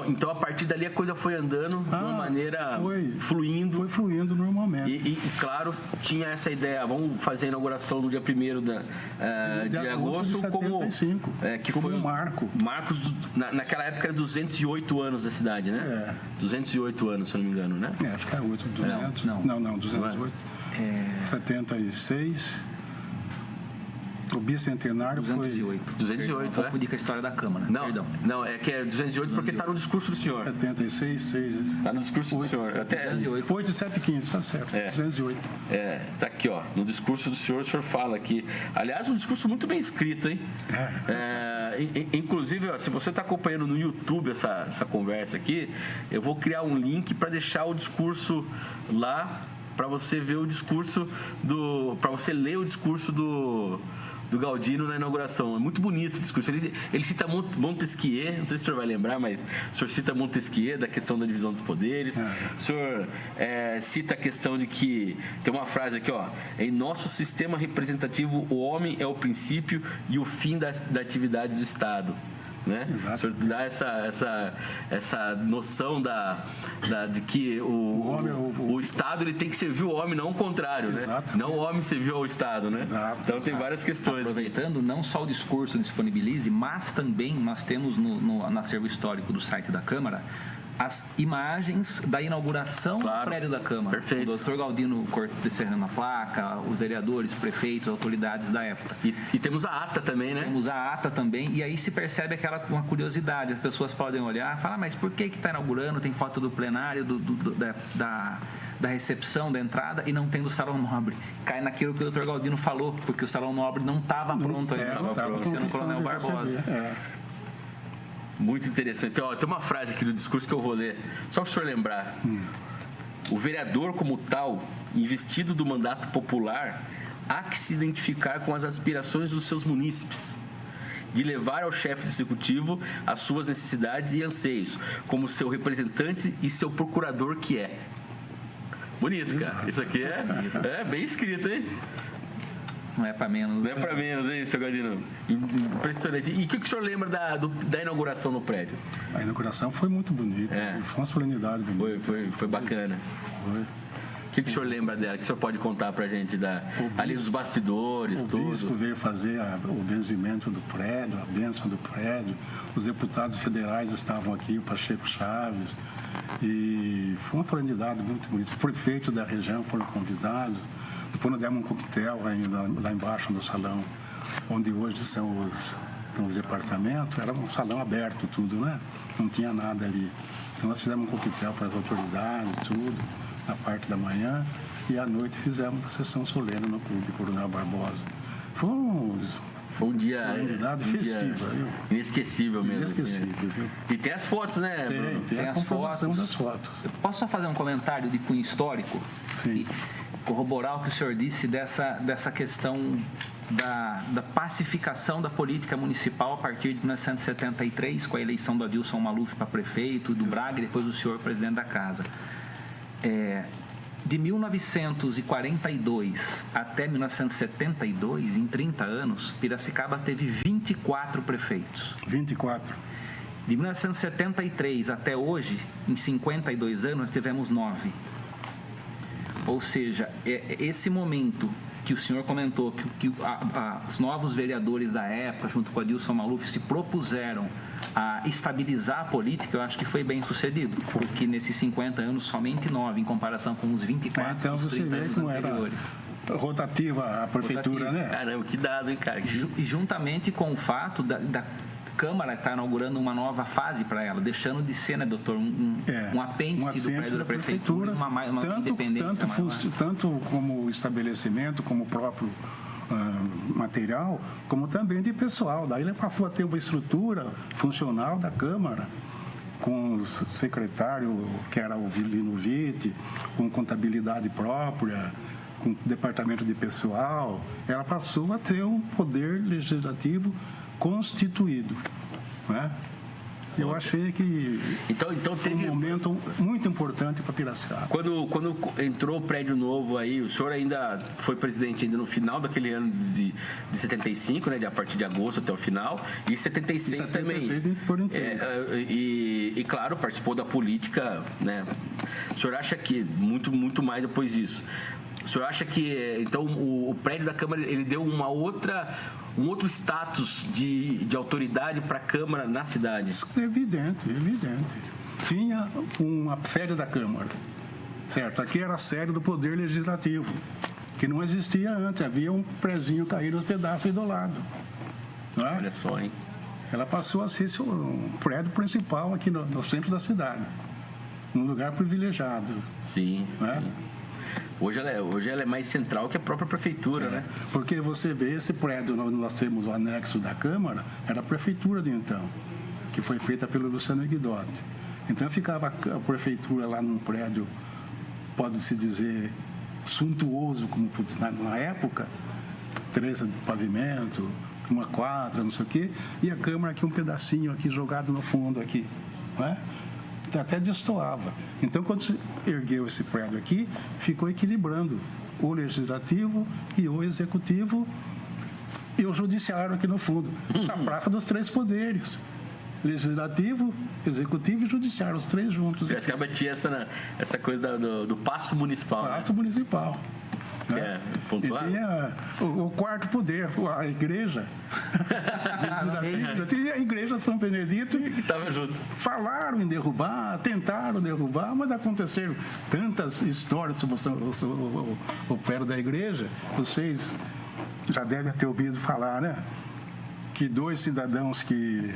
Então, a partir dali, a coisa foi andando de uma maneira fluindo. Foi fluindo normalmente. E, claro, tinha essa ideia, vamos fazer a inauguração no dia 1º de agosto, de 75, que como foi um marco. Marcos, naquela época, era 208 anos da cidade, né? 208 anos, se eu não me engano, né? Acho que é 200. Não, 208. 76... O bicentenário 208. Foi... 208, confundi com a história da Câmara. Não, é que é 208 porque está no discurso do senhor. 76, 6... Está no discurso do senhor. 8, 7, 15, está certo. 208. Está aqui, ó. No discurso do senhor, o senhor fala aqui. Aliás, um discurso muito bem escrito, hein? Inclusive, ó, se você está acompanhando no YouTube essa conversa aqui, eu vou criar um link para deixar o discurso lá, para você ver o discurso para você ler o discurso do Galdino na inauguração. É muito bonito o discurso. Ele cita Montesquieu, não sei se o senhor vai lembrar, mas o senhor cita Montesquieu, da questão da divisão dos poderes. O senhor cita a questão de que tem uma frase aqui, ó: em nosso sistema representativo, o homem é o princípio e o fim da atividade do Estado. Né? O senhor dá essa noção de que o Estado ele tem que servir o homem, não o contrário, né? Não o homem servir ao Estado, né? Então tem várias questões. Aproveitando, não só o discurso disponibilize, mas também nós temos no acervo histórico do site da Câmara as imagens da inauguração do prédio da Câmara. Perfeito. O Dr. Galdino descendo a placa, os vereadores, prefeitos, autoridades da época. E temos a ata também, né? Temos a ata também, e aí se percebe uma curiosidade. As pessoas podem olhar e falar, mas por que está inaugurando? Tem foto do plenário, da recepção, da entrada, e não tem do Salão Nobre. Cai naquilo que o Dr. Galdino falou, porque o Salão Nobre não estava pronto ainda. Estava pronto, sendo Coronel Barbosa. Muito interessante. Então, tem uma frase aqui do discurso que eu vou ler, só para o senhor lembrar. O vereador, como tal, investido do mandato popular, há que se identificar com as aspirações dos seus munícipes, de levar ao chefe do executivo as suas necessidades e anseios, como seu representante e seu procurador que é. Bonito, cara. Isso aqui é bem escrito, hein? Não é para menos. Não é para menos, hein, seu Galdino? Impressionante. E o que o senhor lembra da inauguração no prédio? A inauguração foi muito bonita. Foi uma solenidade bonita. Foi bacana. Foi. O que o senhor lembra dela? O que o senhor pode contar para a gente ali dos bastidores, tudo? O bispo veio fazer o benzimento do prédio, a bênção do prédio. Os deputados federais estavam aqui, o Pacheco Chaves. E foi uma solenidade muito bonita. Os prefeitos da região foram convidados. Depois nós demos um coquetel ainda lá embaixo no salão, onde hoje são os departamentos. Era um salão aberto tudo, né? Não tinha nada ali. Então nós fizemos um coquetel para as autoridades, tudo, na parte da manhã. E à noite fizemos a sessão solene no Clube Coronel Barbosa. Foi um dia festiva, viu? Inesquecível mesmo. Inesquecível, assim, viu? E tem as fotos, né? Tem a comprovação das fotos. Eu posso só fazer um comentário de cunho histórico? Sim. E corroborar o que o senhor disse dessa questão da pacificação da política municipal a partir de 1973, com a eleição do Adilson Maluf para prefeito, do Braga e depois o senhor presidente da casa. De 1942 até 1972, em 30 anos, Piracicaba teve 24 prefeitos. 24. De 1973 até hoje, em 52 anos, nós tivemos 9. Ou seja, esse momento que o senhor comentou, que os novos vereadores da época, junto com a Adilson Maluf, se propuseram a estabilizar a política, eu acho que foi bem sucedido, porque nesses 50 anos, somente 9, em comparação com os 24 então você vê como anteriores. Era rotativa a prefeitura, né? Caramba, que dado, hein, cara? E juntamente com o fato da Câmara está inaugurando uma nova fase para ela, deixando de ser, né, doutor, um apêndice do prédio da prefeitura, uma independência maior. Tanto como estabelecimento, como próprio material, como também de pessoal. Daí ele passou a ter uma estrutura funcional da Câmara com o secretário, que era o Vilino Vitti, com contabilidade própria, com departamento de pessoal, ela passou a ter um poder legislativo constituído, né? Eu achei que então foi teve um momento muito importante para Piracicaba. Quando entrou o prédio novo aí, o senhor ainda foi presidente ainda no final daquele ano de 75, né, a partir de agosto até o final, e 76 também. Por inteiro. E claro, participou da política, né? O senhor acha que muito mais depois disso? O senhor acha que então o prédio da Câmara ele deu um outro status de autoridade para a Câmara na cidade? Evidente. Tinha uma sede da Câmara, certo? Aqui era a sede do Poder Legislativo, que não existia antes. Havia um prédio caído aos pedaços do lado. Não é? Olha só, hein? Ela passou a ser um prédio principal aqui no centro da cidade, num lugar privilegiado. Sim. Não é? Sim. Hoje ela é mais central que a própria prefeitura, né? Porque você vê esse prédio, nós temos o anexo da Câmara, era a prefeitura de então, que foi feita pelo Luciano Guidotti. Então ficava a prefeitura lá num prédio, pode-se dizer, suntuoso, como na época, 3 de pavimento, uma quadra, não sei o quê, e a Câmara aqui um pedacinho aqui jogado no fundo aqui, não é? Até destoava. Então, quando se ergueu esse prédio aqui, ficou equilibrando o legislativo e o executivo e o judiciário aqui no fundo. A praça dos 3 poderes. Legislativo, executivo e judiciário, os 3 juntos. Piracicaba tinha essa coisa do Paço Municipal. Paço Municipal. Né? E tinha o 4º poder, a igreja. Tinha a igreja São Benedito. Que estava junto. Falaram em derrubar, tentaram derrubar, mas aconteceram tantas histórias sobre o prédio da igreja. Vocês já devem ter ouvido falar, né? Que 2 cidadãos que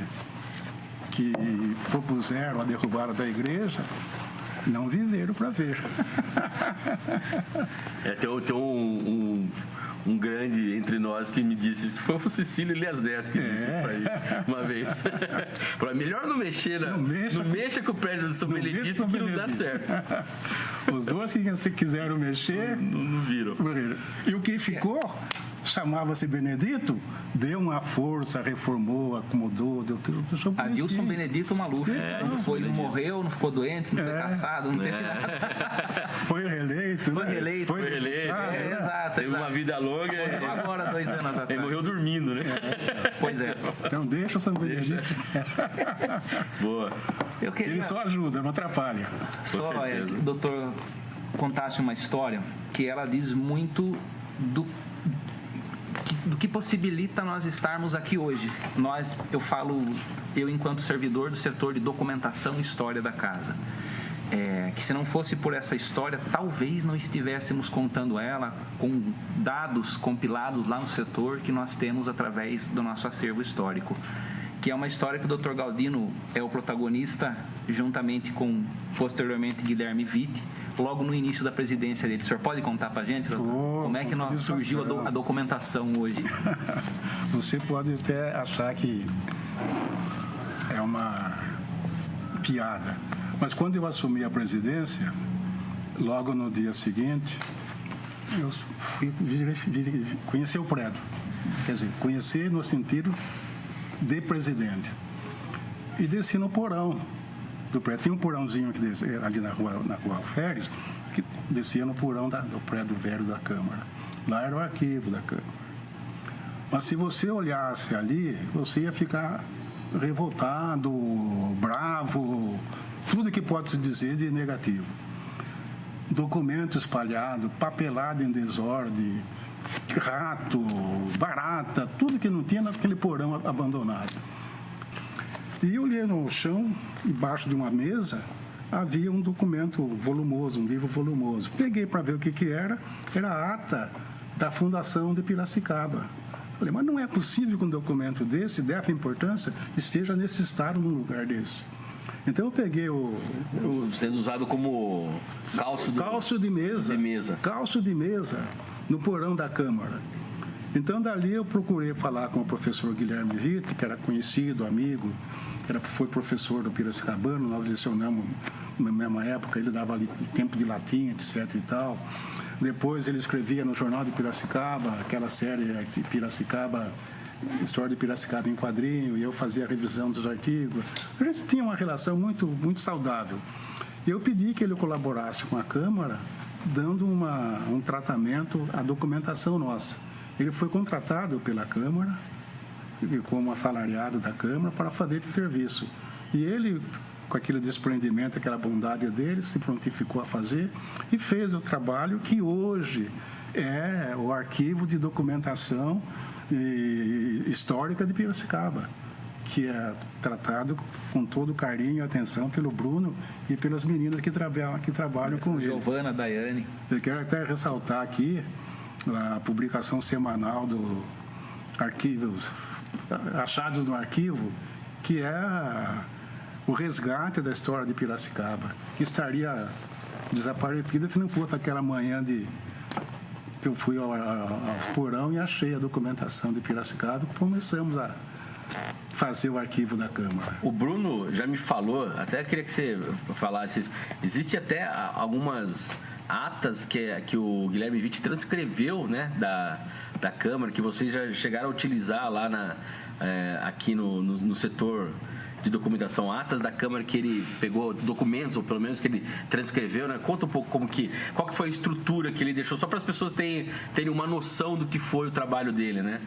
propuseram a derrubada da igreja não viveram para ver. Tem um grande entre nós que me disse que foi o Cecílio Elias Neto que disse isso pra ele uma vez. Falou, melhor não mexer, não mexa com o prédio do São Benedito que não dá certo. Os 2 que quiseram mexer não viram. E o que ficou chamava-se Benedito, deu uma força, reformou, acomodou, deu tudo. Adilson Benedito Maluf. Não morreu, não ficou doente, não foi caçado, não teve nada. Foi reeleito. Foi reeleito. Exato. Teve uma vida longa. Agora, 2 anos atrás. Ele morreu dormindo, né? Pois é. Então deixa o São Benedito. Boa. Ele só ajuda, não atrapalha. Só, o doutor contasse uma história que ela diz muito do que possibilita nós estarmos aqui hoje. Eu enquanto servidor do setor de documentação e história da casa, que se não fosse por essa história, talvez não estivéssemos contando ela com dados compilados lá no setor que nós temos através do nosso acervo histórico, que é uma história que o Dr. Galdino é o protagonista, juntamente com, posteriormente, Guilherme Vitti, logo no início da presidência dele. O senhor pode contar para a gente como é que surgiu a documentação hoje? Você pode até achar que é uma piada, mas quando eu assumi a presidência, logo no dia seguinte, eu fui conhecer o prédio. Quer dizer, conhecer no sentido de presidente. E desci no porão do prédio. Tem um porãozinho aqui ali na rua Alferes, que descia no porão do prédio velho da Câmara. Lá era o arquivo da Câmara. Mas se você olhasse ali, você ia ficar revoltado, bravo, tudo que pode se dizer de negativo. Documento espalhado, papelado em desordem, rato, barata, tudo que não tinha naquele porão abandonado. E eu olhei no chão, embaixo de uma mesa, havia um documento volumoso, um livro volumoso. Peguei para ver o que era a ata da Fundação de Piracicaba. Falei, mas não é possível que um documento desse, dessa importância, esteja nesse estado num lugar desse. Então eu peguei sendo usado como calço de mesa. Calço de mesa no porão da Câmara. Então dali eu procurei falar com o professor Guilherme Vitti, que era conhecido, amigo, foi professor do Piracicabano, nós lecionamos na mesma época, ele dava tempo de latim, etc. e tal. Depois ele escrevia no Jornal de Piracicaba, aquela série de Piracicaba, História de Piracicaba em quadrinho, e eu fazia a revisão dos artigos. A gente tinha uma relação muito, muito saudável. Eu pedi que ele colaborasse com a Câmara, dando um tratamento à documentação nossa. Ele foi contratado pela Câmara, como assalariado da Câmara, para fazer esse serviço. E ele, com aquele desprendimento, aquela bondade dele, se prontificou a fazer e fez o trabalho que hoje é o arquivo de documentação histórica de Piracicaba, que é tratado com todo carinho e atenção pelo Bruno e pelas meninas que trabalham com ele. Giovana, Daiane. Eu quero até ressaltar aqui a publicação semanal do Arquivos, Achados no Arquivo, que é o resgate da história de Piracicaba, que estaria desaparecida se não fosse aquela manhã que eu fui ao porão e achei a documentação de Piracicaba e começamos a fazer o arquivo da Câmara. O Bruno já me falou, até queria que você falasse isso, existe até algumas atas que o Guilherme Vitti transcreveu, né, da Câmara, que vocês já chegaram a utilizar lá aqui no setor de documentação, atas da Câmara, que ele pegou documentos, ou pelo menos que ele transcreveu, né? Conta um pouco qual que foi a estrutura que ele deixou, só para as pessoas terem uma noção do que foi o trabalho dele, né?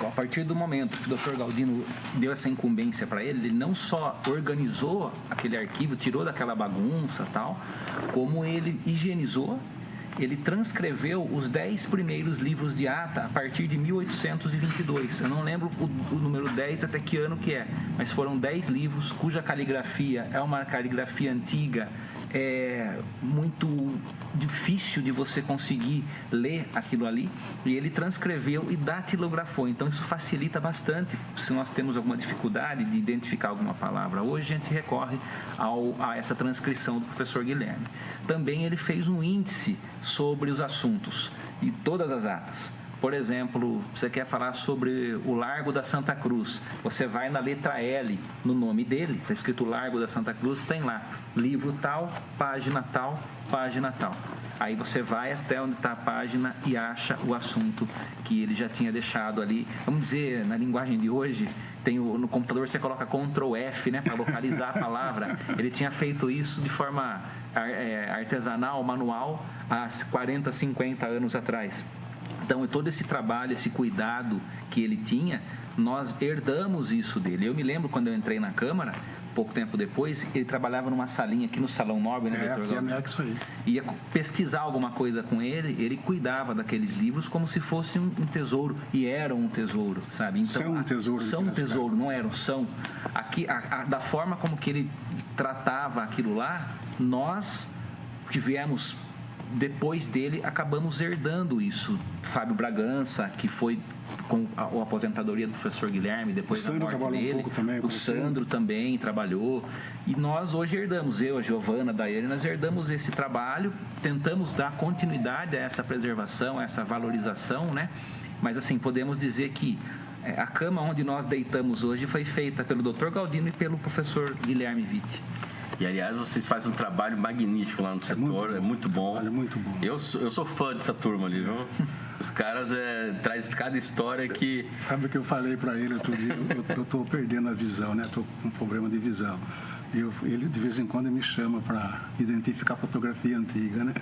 A partir do momento que o Dr. Galdino deu essa incumbência para ele não só organizou aquele arquivo, tirou daquela bagunça e tal, como ele higienizou. Ele transcreveu os 10 primeiros livros de ata a partir de 1822. Eu não lembro o número 10 até que ano que é, mas foram 10 livros cuja caligrafia é uma caligrafia antiga, é muito difícil de você conseguir ler aquilo ali, e ele transcreveu e datilografou. Então isso facilita bastante se nós temos alguma dificuldade de identificar alguma palavra. Hoje a gente recorre a essa transcrição do professor Guilherme. Também ele fez um índice sobre os assuntos e todas as atas. Por exemplo, você quer falar sobre o Largo da Santa Cruz, você vai na letra L no nome dele, está escrito Largo da Santa Cruz, tem lá, livro tal, página tal, página tal. Aí você vai até onde está a página e acha o assunto que ele já tinha deixado ali. Vamos dizer, na linguagem de hoje, no computador você coloca Ctrl F, né, para localizar a palavra. Ele tinha feito isso de forma artesanal, manual, há 40, 50 anos atrás. Então, todo esse trabalho, esse cuidado que ele tinha, nós herdamos isso dele. Eu me lembro quando eu entrei na Câmara, pouco tempo depois, ele trabalhava numa salinha aqui no Salão Nobre, né, Dr. Galdino? Isso aí. Ia pesquisar alguma coisa com ele cuidava daqueles livros como se fosse um tesouro, e eram um tesouro, sabe? Então, são um tesouro. São um tesouro, não eram, são. Aqui, da forma como que ele tratava aquilo lá, nós que viemos depois dele, acabamos herdando isso. Fábio Bragança, que foi com a aposentadoria do professor Guilherme, depois da morte dele. O Sandro também trabalhou. E nós hoje herdamos, eu, a Giovana, a Daiane, nós herdamos esse trabalho, tentamos dar continuidade a essa preservação, a essa valorização, né? Mas, assim, podemos dizer que a cama onde nós deitamos hoje foi feita pelo Dr. Galdino e pelo professor Guilherme Vitti. E, aliás, vocês fazem um trabalho magnífico lá no setor, é muito bom. É muito bom. Eu sou fã dessa turma ali, viu? Os caras trazem cada história que... Sabe o que eu falei para ele outro dia? Eu estou perdendo a visão, né? Estou com um problema de visão. Ele, de vez em quando, me chama para identificar fotografia antiga, né?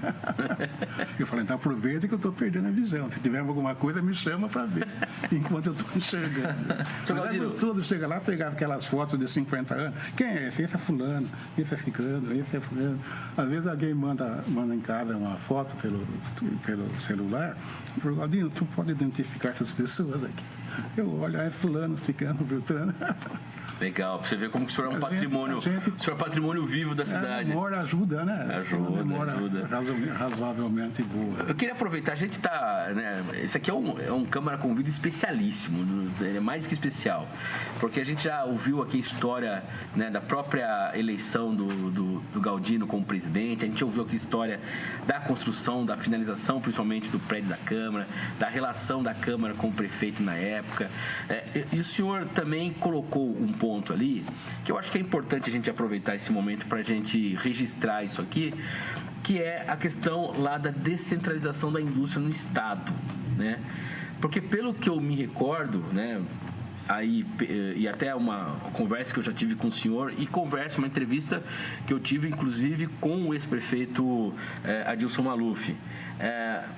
Eu falei, então aproveita que eu estou perdendo a visão. Se tiver alguma coisa, me chama para ver, enquanto eu estou enxergando. Mas é gostoso, chega lá, pegar aquelas fotos de 50 anos. Quem é esse? Esse é fulano, esse é ficando, esse é fulano. Às vezes alguém manda em casa uma foto pelo celular. Eu falo, Galdino, tu pode identificar essas pessoas aqui? Eu olho, é fulano, cicano, beltrano. Legal, pra você ver como que o senhor é um patrimônio. O senhor é um patrimônio vivo da cidade. A memória ajuda, né? Ajuda. Razoavelmente boa. Eu queria aproveitar, a gente está, né? Esse aqui é um Câmara Convida especialíssimo, é mais que especial, porque a gente já ouviu aqui a história, né, da própria eleição do Galdino como presidente, a gente ouviu aqui a história da construção, da finalização, principalmente do prédio da Câmara, da relação da Câmara com o prefeito na época. época. E o senhor também colocou um ponto ali, que eu acho que é importante a gente aproveitar esse momento para a gente registrar isso aqui, que é a questão lá da descentralização da indústria no Estado, né? Porque pelo que eu me recordo, né, aí, e até uma conversa que eu já tive com o senhor, e uma entrevista que eu tive, inclusive, com o ex-prefeito Adilson Maluf.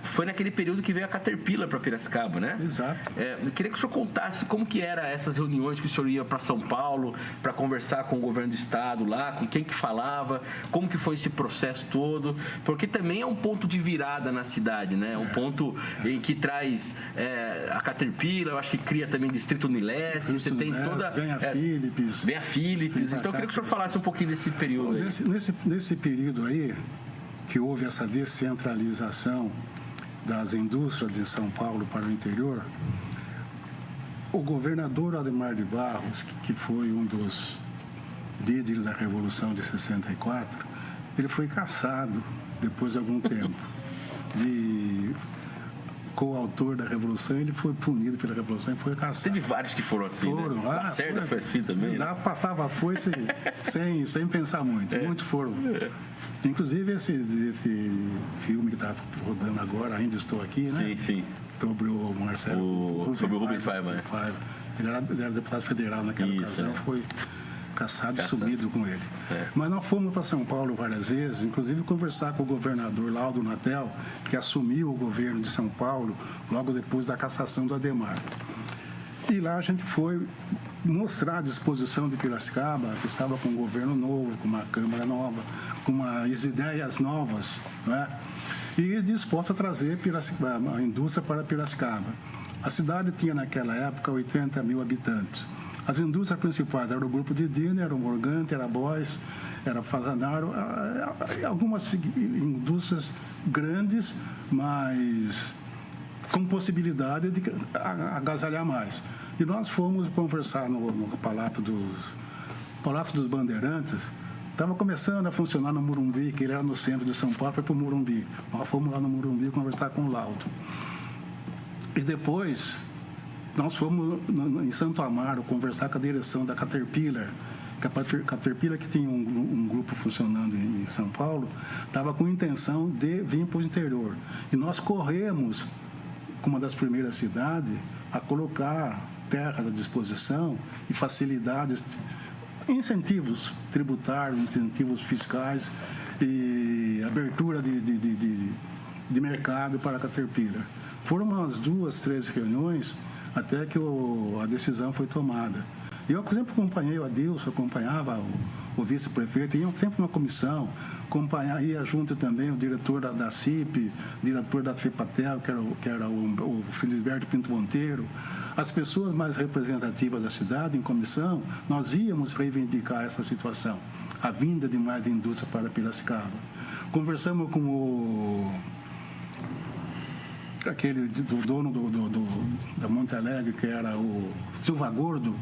Foi naquele período que veio a Caterpillar para Piracicaba, né? Exato. Eu queria que o senhor contasse como que eram essas reuniões que o senhor ia para São Paulo para conversar com o governo do estado lá, com quem que falava, como que foi esse processo todo, porque também é um ponto de virada na cidade, né? Um ponto em que traz a Caterpillar, eu acho que cria também Distrito Unileste, você tem toda... Vem a Philips. Vem a Philips. Então eu queria que o senhor falasse um pouquinho desse período aí. Nesse período aí, que houve essa descentralização das indústrias de São Paulo para o interior, o governador Ademar de Barros, que foi um dos líderes da Revolução de 64, ele foi cassado depois de algum tempo. De coautor da Revolução, ele foi punido pela Revolução e foi cassado. Teve vários que foram assim, né? Lacerda foi assim também, né? Passava a foice sem pensar muito. Muitos foram. Inclusive esse filme que está rodando agora, Ainda Estou Aqui, né? Sim. Sobre o Marcelo... Sobre o Rubens Paiva, né? Ele era deputado federal naquela ocasião, foi caçado e sumido com ele. Mas nós fomos para São Paulo várias vezes, inclusive conversar com o governador Laudo Natel, que assumiu o governo de São Paulo logo depois da cassação do Ademar. E lá a gente foi mostrar a disposição de Piracicaba, que estava com um governo novo, com uma Câmara nova, com umas ideias novas, né? E disposta a trazer a indústria para Piracicaba. A cidade tinha naquela época 80 mil habitantes. As indústrias principais eram o Grupo de Dina, era o Morgante, era a Bois, era Fazanaro, algumas indústrias grandes, mas com possibilidade de agasalhar mais. E nós fomos conversar no Palácio dos Bandeirantes. Estava começando a funcionar no Morumbi, que ele era no centro de São Paulo, foi para o Morumbi. Nós fomos lá no Morumbi conversar com o Laudo. E depois, nós fomos em Santo Amaro conversar com a direção da Caterpillar. A Caterpillar, que tinha um grupo funcionando em São Paulo, estava com intenção de vir para o interior. E nós corremos, como uma das primeiras cidades, a colocar terra à disposição e facilidades, incentivos tributários, incentivos fiscais e abertura de mercado para a Caterpillar. Foram umas 2, 3 reuniões até que a decisão foi tomada. Eu sempre acompanhei o Adilson, acompanhava o vice-prefeito, ia sempre uma comissão, ia junto também o diretor da CIP, diretor da FEPATEL, que era o Felisberto Pinto Monteiro. As pessoas mais representativas da cidade, em comissão, nós íamos reivindicar essa situação, a vinda de mais indústria para Piracicaba. Conversamos com aquele dono da Monte Alegre, que era o Silva Gordo,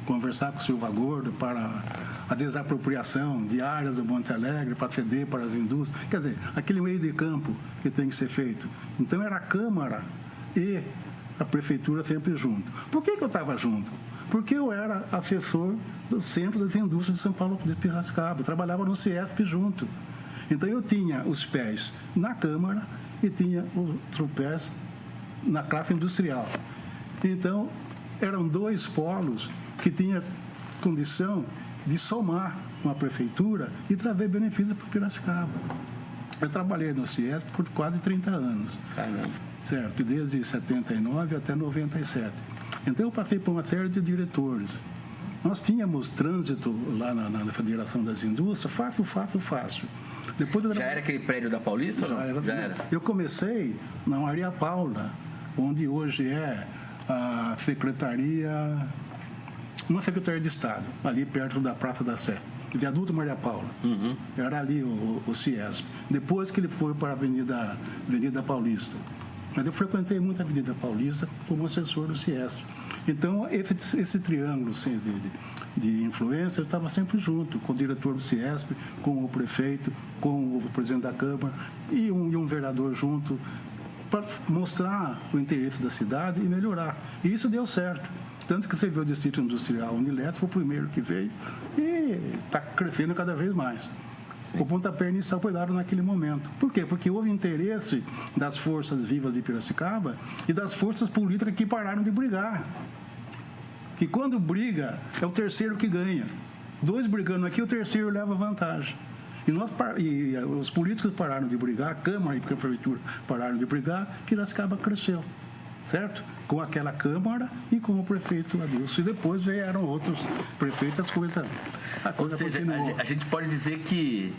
conversar com o Silva Gordo para a desapropriação de áreas do Monte Alegre para ceder para as indústrias. Quer dizer, aquele meio de campo que tem que ser feito. Então era a Câmara e a Prefeitura sempre junto. Por que eu estava junto? Porque eu era assessor do Centro das Indústrias de São Paulo de Piracicaba. Eu trabalhava no CIESP junto. Então eu tinha os pés na Câmara e tinha os pés na classe industrial. Então eram 2 polos que tinha condição de somar com a prefeitura e trazer benefícios para Piracicaba. Eu trabalhei no CIESP por quase 30 anos. Caramba. Certo, desde 79 até 97. Então eu passei por uma série de diretores. Nós tínhamos trânsito lá na Federação das Indústrias, fácil. Depois já era aquele prédio da Paulista? Já era. Eu comecei na Maria Paula, onde hoje é a uma Secretaria de Estado, ali perto da Praça da Sé, Viaduto Maria Paula. Uhum. Era ali o CIESP. Depois que ele foi para a Avenida Paulista. Mas eu frequentei muito a Avenida Paulista como assessor do CIESP. Então, esse triângulo assim, de influência, eu estava sempre junto com o diretor do CIESP, com o prefeito, com o presidente da Câmara e um vereador junto, para mostrar o interesse da cidade e melhorar. E isso deu certo. Tanto que você vê o Distrito Industrial Uniletro, foi o primeiro que veio e está crescendo cada vez mais. Sim. O pontapé inicial foi dado naquele momento. Por quê? Porque houve interesse das forças vivas de Piracicaba e das forças políticas que pararam de brigar. Que quando briga, é o terceiro que ganha. 2 brigando aqui, o terceiro leva vantagem. E os políticos pararam de brigar, a Câmara e a Prefeitura pararam de brigar, Piracicaba cresceu. Certo? Com aquela Câmara e com o prefeito Adilson. E depois vieram outros prefeitos, a coisa Ou seja, a gente pode dizer que,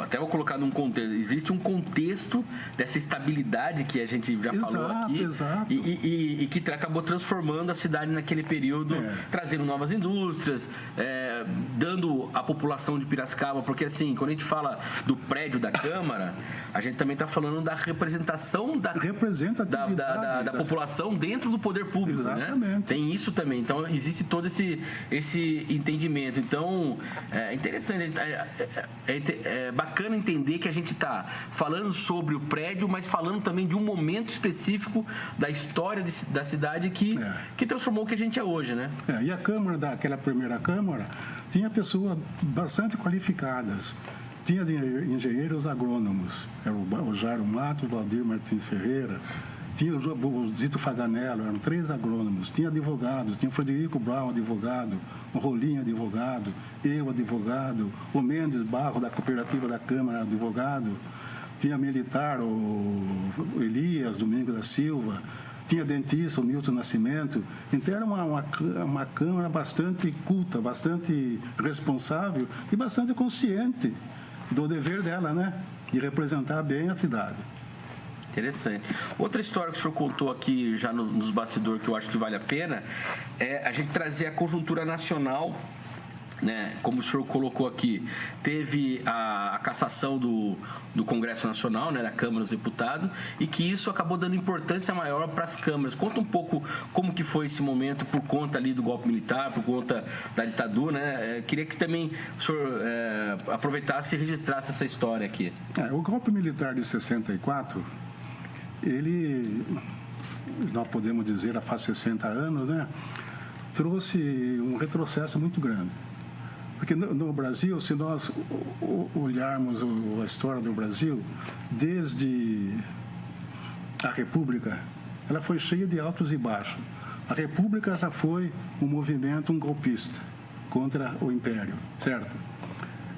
até vou colocar num contexto, existe um contexto dessa estabilidade que a gente já falou aqui. Exato. E que acabou transformando a cidade naquele período, trazendo novas indústrias, dando à população de Piracicaba, porque assim, quando a gente fala do prédio da Câmara, a gente também está falando da representação da população dentro do poder público, né? Tem isso também. Então, existe todo esse entendimento. Então, é interessante, é bacana entender que a gente está falando sobre o prédio, mas falando também de um momento específico da história da cidade que transformou o que a gente é hoje, né? E a Câmara, daquela primeira Câmara, tinha pessoas bastante qualificadas. Tinha engenheiros agrônomos, era o Jairo Matos, o Valdir Martins Ferreira, tinha o Zito Faganello, eram 3 agrônomos, tinha advogados, tinha o Frederico Brown, advogado, o Rolinho, advogado, eu, advogado, o Mendes Barro, da Cooperativa da Câmara, advogado, tinha militar, o Elias Domingos da Silva, tinha dentista, o Milton Nascimento. Então, era uma Câmara bastante culta, bastante responsável e bastante consciente do dever dela, né? De representar bem a cidade. Interessante. Outra história que o senhor contou aqui já nos bastidores que eu acho que vale a pena é a gente trazer a conjuntura nacional, né? Como o senhor colocou aqui, teve a cassação do Congresso Nacional, né? Da Câmara dos Deputados, e que isso acabou dando importância maior para as câmaras. Conta um pouco como que foi esse momento por conta ali do golpe militar, por conta da ditadura, né? Queria que também o senhor aproveitasse e registrasse essa história aqui. O golpe militar de 64, nós podemos dizer, há faz 60 anos, né? Trouxe um retrocesso muito grande. Porque no Brasil, se nós olharmos a história do Brasil, desde a República, ela foi cheia de altos e baixos. A República já foi um movimento golpista contra o Império, certo?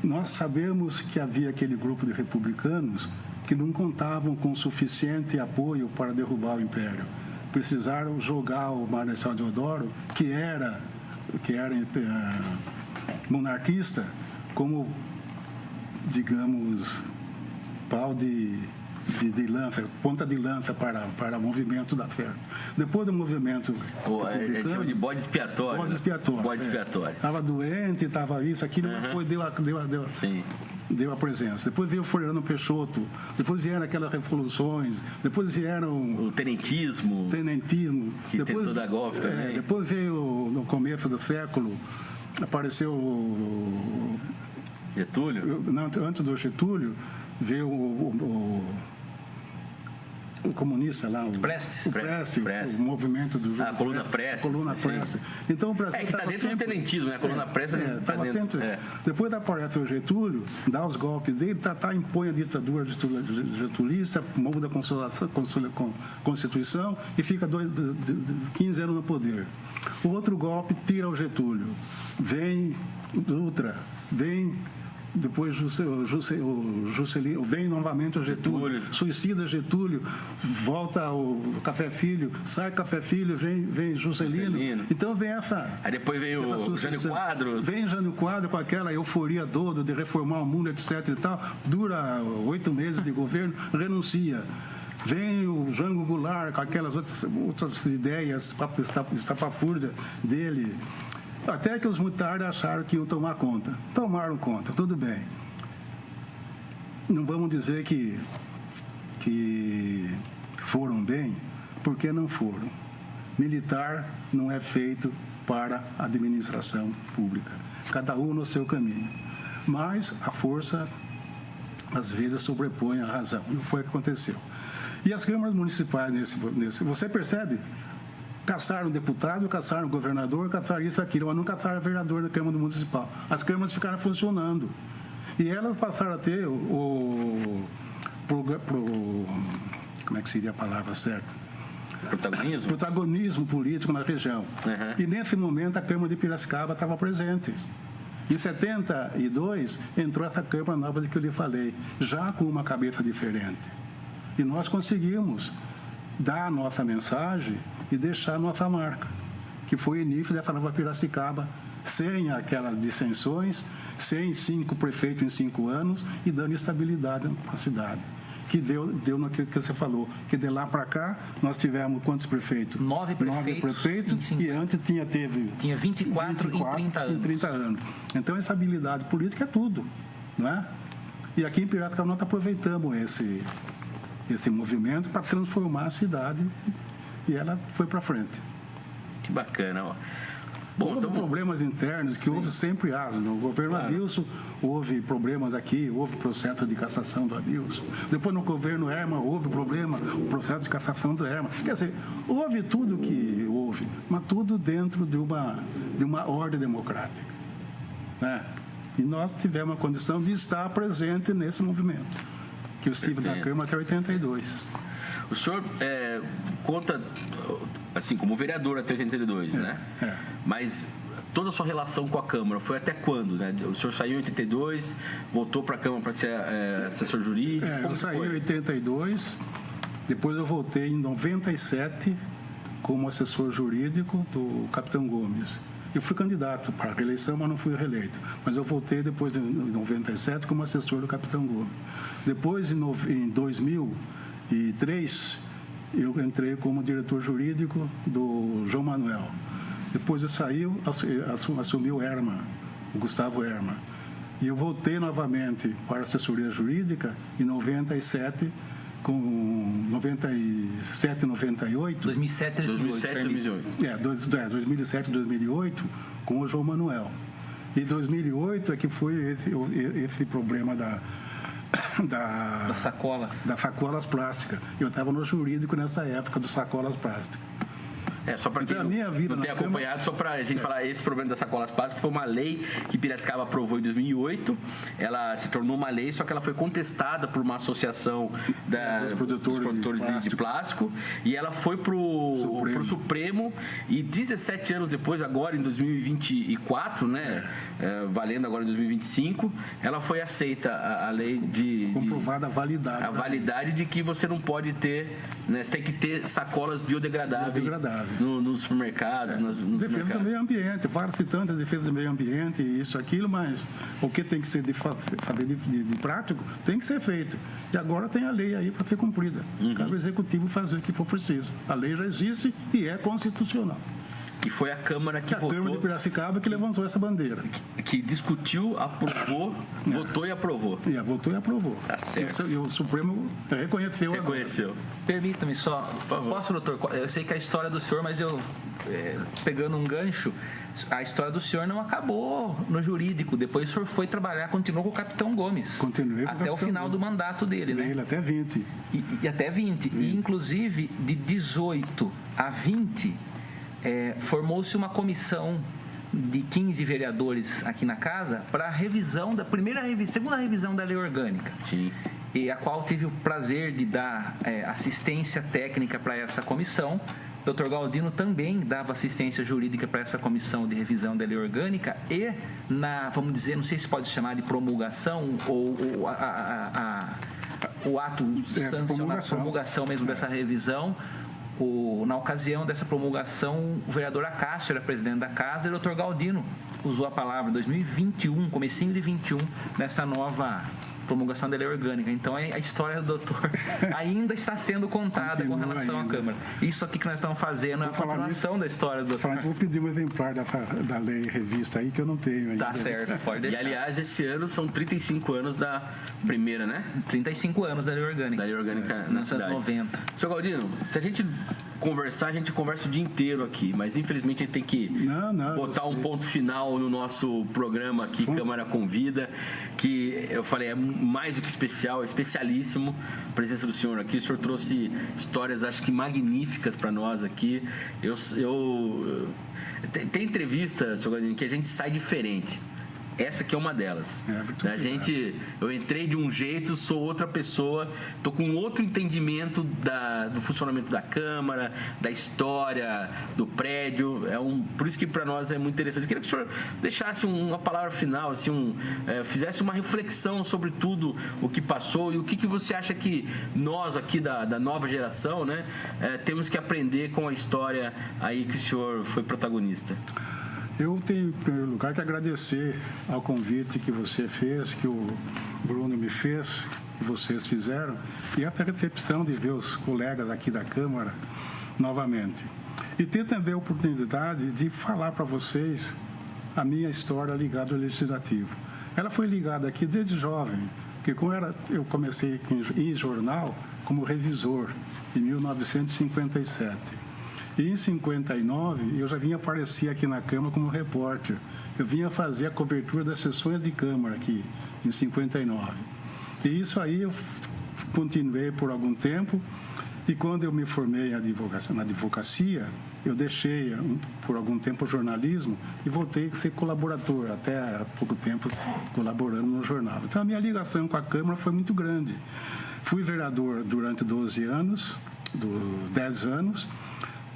Nós sabemos que havia aquele grupo de republicanos que não contavam com suficiente apoio para derrubar o Império. Precisaram jogar o Marechal Deodoro, que era monarquista, como, digamos, pau de lança, ponta de lança para o movimento da fé. Depois do movimento ele chama de bode expiatório. Bode expiatório. Bode expiatório. Estava doente, estava isso, aquilo, Sim. Deu a presença. Depois veio o Floriano Peixoto, depois vieram aquelas revoluções, depois vieram o tenentismo, que depois, tentou dar golpe também. Depois veio, no começo do século, apareceu Getúlio? Não, antes do Getúlio, veio o comunista lá, o Prestes, o movimento do... A Coluna Prestes. Prestes. Então, o Brasil que está dentro do tenentismo, né? A Coluna Prestes está dentro. Depois da aparece o Getúlio, dá os golpes dele, impõe a ditadura getulista, muda a Constituição e fica 15 anos no poder. O outro golpe tira o Getúlio. Vem Dutra, vem... Depois Juscelino, vem novamente o Getúlio, suicida Getúlio, volta o Café Filho, sai Café Filho, vem Juscelino. Então vem essa... Aí depois vem o Jânio Quadros. Vem Jânio Quadros com aquela euforia doida de reformar o mundo, etc. e tal. Dura 8 meses de governo, renuncia. Vem o Jango Goulart com aquelas outras ideias estapafúrdias dele. Até que os militares acharam que iam tomar conta. Tomaram conta, tudo bem. Não vamos dizer que foram bem, porque não foram. Militar não é feito para administração pública. Cada um no seu caminho. Mas a força, às vezes, sobrepõe a razão. E foi o que aconteceu. E as câmaras municipais, você percebe? Caçaram deputado, caçaram governador, caçaram isso, aquilo, mas não caçaram vereador da Câmara Municipal. As câmaras ficaram funcionando. E elas passaram a ter como é que seria a palavra certa? Protagonismo político na região. Uhum. E nesse momento a Câmara de Piracicaba estava presente. Em 72 entrou essa Câmara nova de que eu lhe falei, já com uma cabeça diferente. E nós conseguimos dar a nossa mensagem e deixar a nossa marca, que foi o início dessa nova Piracicaba, sem aquelas dissensões, sem 5 prefeitos em 5 anos e dando estabilidade à cidade. Que deu no que você falou, que de lá para cá nós tivemos quantos prefeitos? 9 prefeitos e antes tinha 24 em 30 anos. Então essa habilidade política é tudo, não é? E aqui em Piracicaba nós aproveitamos esse movimento para transformar a cidade e ela foi para frente. Que bacana, ó. Bom, houve problemas internos que houve sempre no governo Adilson houve problemas aqui, houve processo de cassação do Adilson. Depois no governo Herman houve problema, o processo de cassação do Herman. Quer dizer, houve tudo que houve, mas tudo dentro de uma ordem democrática, né? E nós tivemos a condição de estar presente nesse movimento, que eu estive na Câmara até 82. O senhor conta, assim, como vereador até 82, né? Mas toda a sua relação com a Câmara foi até quando, né? O senhor saiu em 82, voltou para a Câmara para ser assessor jurídico? Eu saí em 82, depois eu voltei em 97 como assessor jurídico do Capitão Gomes. Eu fui candidato para a reeleição, mas não fui reeleito. Mas eu voltei depois em 97 como assessor do Capitão Gomes. Depois, em 2003, eu entrei como diretor jurídico do João Manuel. Depois eu saí, assumi o Herman, o Gustavo Herman. E eu voltei novamente para a assessoria jurídica em 97, com 97 e 98. 2007 e 2008. 2007 e 2008, com o João Manuel. E 2008 é que foi esse problema das sacolas plásticas. Eu estava no jurídico nessa época das sacolas plásticas. Só para quem não tem acompanhado, só para a gente falar, esse problema das sacolas plásticas foi uma lei que Piracicaba aprovou em 2008. Ela se tornou uma lei, só que ela foi contestada por uma associação dos produtores de plástico, e ela foi para o Supremo, e 17 anos depois, agora em 2024, né, valendo agora em 2025, ela foi aceita a lei comprovada a validade. A validade de que você não pode ter, né, você tem que ter sacolas biodegradáveis. Nos supermercados, nos defesa do meio ambiente, fala-se tanto de defesa do meio ambiente, isso, aquilo, mas o que tem que ser de prático tem que ser feito. E agora tem a lei aí para ser cumprida. Cabe ao executivo fazer o que for preciso. A lei já existe e é constitucional. E foi a Câmara que votou. A Câmara de Piracicaba que levantou essa bandeira. Que discutiu, aprovou, votou e aprovou. Votou e aprovou. Tá certo. E o Supremo reconheceu. Permita-me só. Posso, doutor? Eu sei que a história do senhor, mas eu, pegando um gancho, a história do senhor não acabou no jurídico. Depois o senhor foi trabalhar, continuou com o Capitão Gomes. Continuei com até o final do mandato dele, né? Dele, até 20. E até 20. E, inclusive, de 18 a 20... formou-se uma comissão de 15 vereadores aqui na casa para a revisão segunda revisão da lei orgânica. Sim. E a qual tive o prazer de dar assistência técnica para essa comissão. O Dr. Galdino também dava assistência jurídica para essa comissão de revisão da lei orgânica e vamos dizer, não sei se pode chamar de promulgação ou o ato sancionado, promulgação mesmo dessa revisão. Na ocasião dessa promulgação, o vereador Acácio era presidente da casa e o Dr. Galdino usou a palavra 2021, comecinho de 21, nessa nova promulgação da lei orgânica. Então, a história do doutor ainda está sendo contada com relação à Câmara. Isso aqui que nós estamos fazendo é a continuação da história do doutor. Vou pedir um exemplar da lei revista aí, que eu não tenho ainda. Tá certo, pode deixar. E, aliás, esse ano são 35 anos da primeira, né? 35 anos da lei orgânica. Da lei orgânica na cidade. 1990. Senhor Galdino, se a gente conversar, a gente conversa o dia inteiro aqui, mas infelizmente a gente tem que botar um ponto final no nosso programa aqui, Câmara Convida, que eu falei, é mais do que especial, é especialíssimo a presença do senhor aqui. O senhor trouxe histórias, acho que magníficas para nós aqui. Tem entrevista, senhor Galdino, que a gente sai diferente. Essa aqui é uma delas. Eu entrei de um jeito, sou outra pessoa, estou com outro entendimento do funcionamento da Câmara, da história, do prédio. Por isso que para nós é muito interessante. Eu queria que o senhor deixasse uma palavra final, assim, fizesse uma reflexão sobre tudo o que passou e o que você acha que nós aqui da nova geração, né, temos que aprender com a história aí que o senhor foi protagonista. Eu tenho, em primeiro lugar, que agradecer ao convite que você fez, que o Bruno me fez, que vocês fizeram, e a percepção de ver os colegas aqui da Câmara novamente. E ter também a oportunidade de falar para vocês a minha história ligada ao Legislativo. Ela foi ligada aqui desde jovem, porque eu comecei em jornal como revisor, em 1957. E em 59, eu já vinha aparecer aqui na Câmara como repórter. Eu vinha fazer a cobertura das sessões de Câmara aqui, em 59. E isso aí eu continuei por algum tempo. E quando eu me formei na advocacia, eu deixei por algum tempo o jornalismo e voltei a ser colaborador, até há pouco tempo colaborando no jornal. Então a minha ligação com a Câmara foi muito grande. Fui vereador durante 10 anos.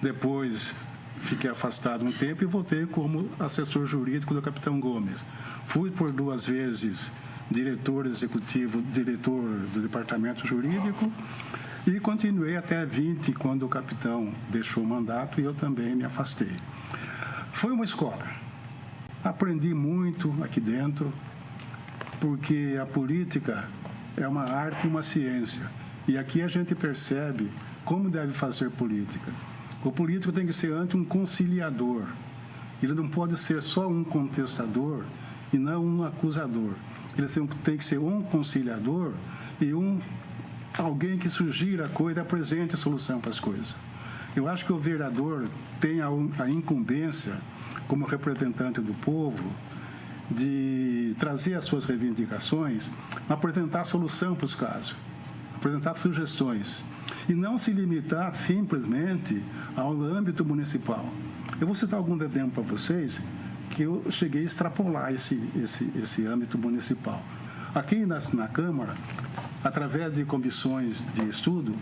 Depois fiquei afastado um tempo e voltei como assessor jurídico do Capitão Gomes. Fui por 2 vezes diretor executivo, diretor do departamento jurídico e continuei até 20, quando o capitão deixou o mandato e eu também me afastei. Foi uma escola. Aprendi muito aqui dentro, porque a política é uma arte e uma ciência. E aqui a gente percebe como deve fazer política. O político tem que ser antes um conciliador. Ele não pode ser só um contestador e não um acusador. Ele tem que ser um conciliador e alguém que sugira a coisa, apresente a solução para as coisas. Eu acho que o vereador tem a incumbência, como representante do povo, de trazer as suas reivindicações, apresentar solução para os casos, apresentar sugestões. E não se limitar simplesmente ao âmbito municipal. Eu vou citar algum exemplo para vocês que eu cheguei a extrapolar esse âmbito municipal. Aqui na Câmara, através de comissões de estudo,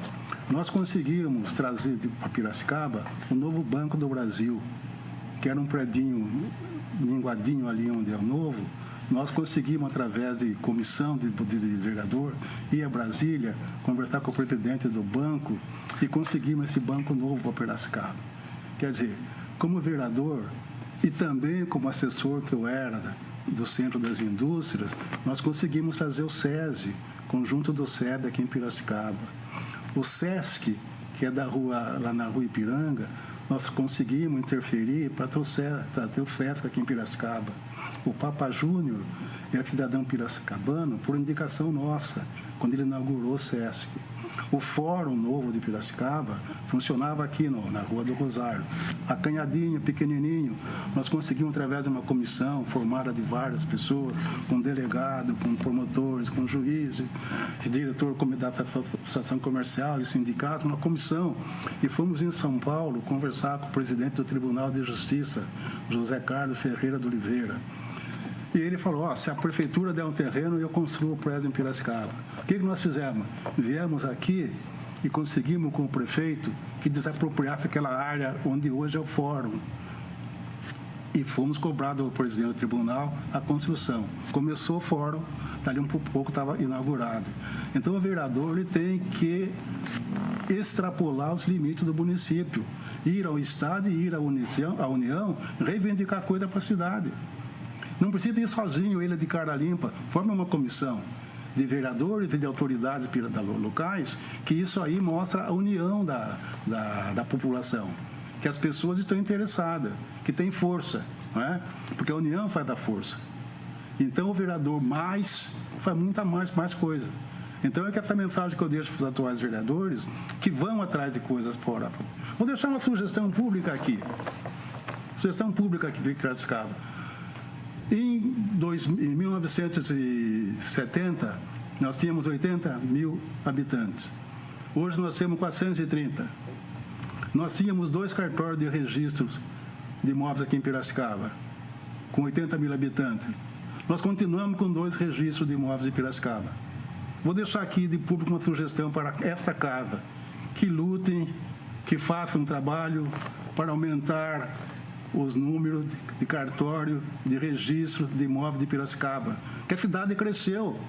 nós conseguimos trazer para Piracicaba o novo Banco do Brasil, que era um predinho minguadinho ali onde é o novo. Nós conseguimos, através de comissão de vereador, ir a Brasília, conversar com o presidente do banco e conseguimos esse banco novo para Piracicaba. Quer dizer, como vereador e também como assessor que eu era do Centro das Indústrias, nós conseguimos trazer o SESI, conjunto do SEB aqui em Piracicaba. O SESC, que é lá na Rua Ipiranga, nós conseguimos interferir para trazer o SESC aqui em Piracicaba. O Papa Júnior é cidadão piracicabano por indicação nossa, quando ele inaugurou o SESC. O Fórum Novo de Piracicaba funcionava aqui na Rua do Rosário. Acanhadinho, pequenininho, nós conseguimos, através de uma comissão formada de várias pessoas, com delegado, com promotores, com juízes, diretor da Associação Comercial e Sindicato, uma comissão. E fomos em São Paulo conversar com o presidente do Tribunal de Justiça, José Carlos Ferreira de Oliveira. E ele falou, se a prefeitura der um terreno, eu construo o prédio em Piracicaba. O que nós fizemos? Viemos aqui e conseguimos com o prefeito que desapropriasse aquela área onde hoje é o fórum. E fomos cobrados ao presidente do tribunal a construção. Começou o fórum, dali um pouco estava inaugurado. Então o vereador ele tem que extrapolar os limites do município, ir ao Estado e ir à União, reivindicar coisa para a cidade. Não precisa ir sozinho, ele de cara limpa. Forma uma comissão de vereadores e de autoridades locais, que isso aí mostra a união da população, que as pessoas estão interessadas, que tem força, não é? Porque a união faz da força. Então o vereador faz muita mais coisa. Então, é que essa mensagem que eu deixo para os atuais vereadores, que vão atrás de coisas fora. Vou deixar uma sugestão pública aqui. Sugestão pública aqui de Piracicaba. Em 1970, nós tínhamos 80 mil habitantes. Hoje nós temos 430. Nós tínhamos 2 cartórios de registros de imóveis aqui em Piracicaba, com 80 mil habitantes. Nós continuamos com 2 registros de imóveis em Piracicaba. Vou deixar aqui de público uma sugestão para essa casa, que lutem, que façam um trabalho para aumentar os números de cartório, de registro de imóveis de Piracicaba, que a cidade cresceu,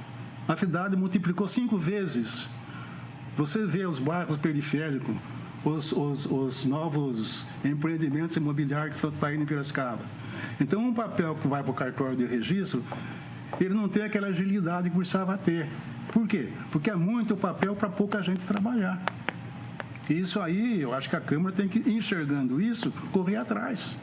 a cidade multiplicou 5 vezes. Você vê os bairros periféricos, os novos empreendimentos imobiliários que estão saindo em Piracicaba. Então, um papel que vai para o cartório de registro, ele não tem aquela agilidade que precisava ter. Por quê? Porque é muito papel para pouca gente trabalhar. Isso aí, eu acho que a Câmara tem que, enxergando isso, correr atrás.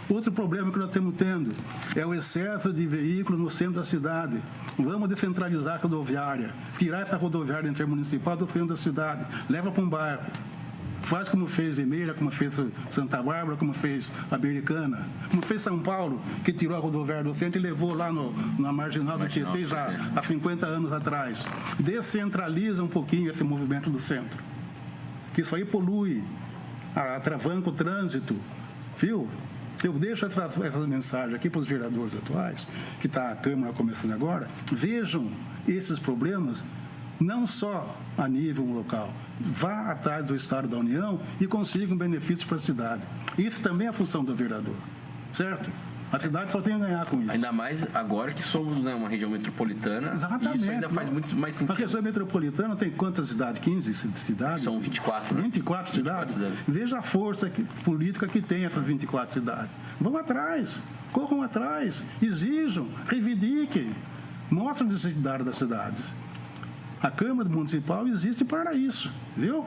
Outro problema que nós estamos tendo é o excesso de veículos no centro da cidade. Vamos descentralizar a rodoviária, tirar essa rodoviária intermunicipal do centro da cidade, leva para um bairro. Faz como fez Limeira, como fez Santa Bárbara, como fez Americana, como fez São Paulo, que tirou a rodoviária do centro e levou lá na marginal do Tietê já há 50 anos atrás. Descentraliza um pouquinho esse movimento do centro. Que isso aí polui, atravanca o trânsito, viu? Eu deixo essa mensagem aqui para os vereadores atuais, que está a Câmara começando agora, vejam esses problemas não só a nível local, vá atrás do Estado da União e consiga um benefício para a cidade. Isso também é a função do vereador, certo? A cidade só tem a ganhar com isso. Ainda mais agora que somos, né, uma região metropolitana. Exatamente. Isso ainda faz muito mais sentido. A região metropolitana tem quantas cidades? 15 cidades? São 24, né? 24 cidades? 24 cidades. Veja a força política que tem essas 24 cidades. Vão atrás, corram atrás, exijam, reivindiquem, mostrem a necessidade das cidades. A Câmara Municipal existe para isso, viu?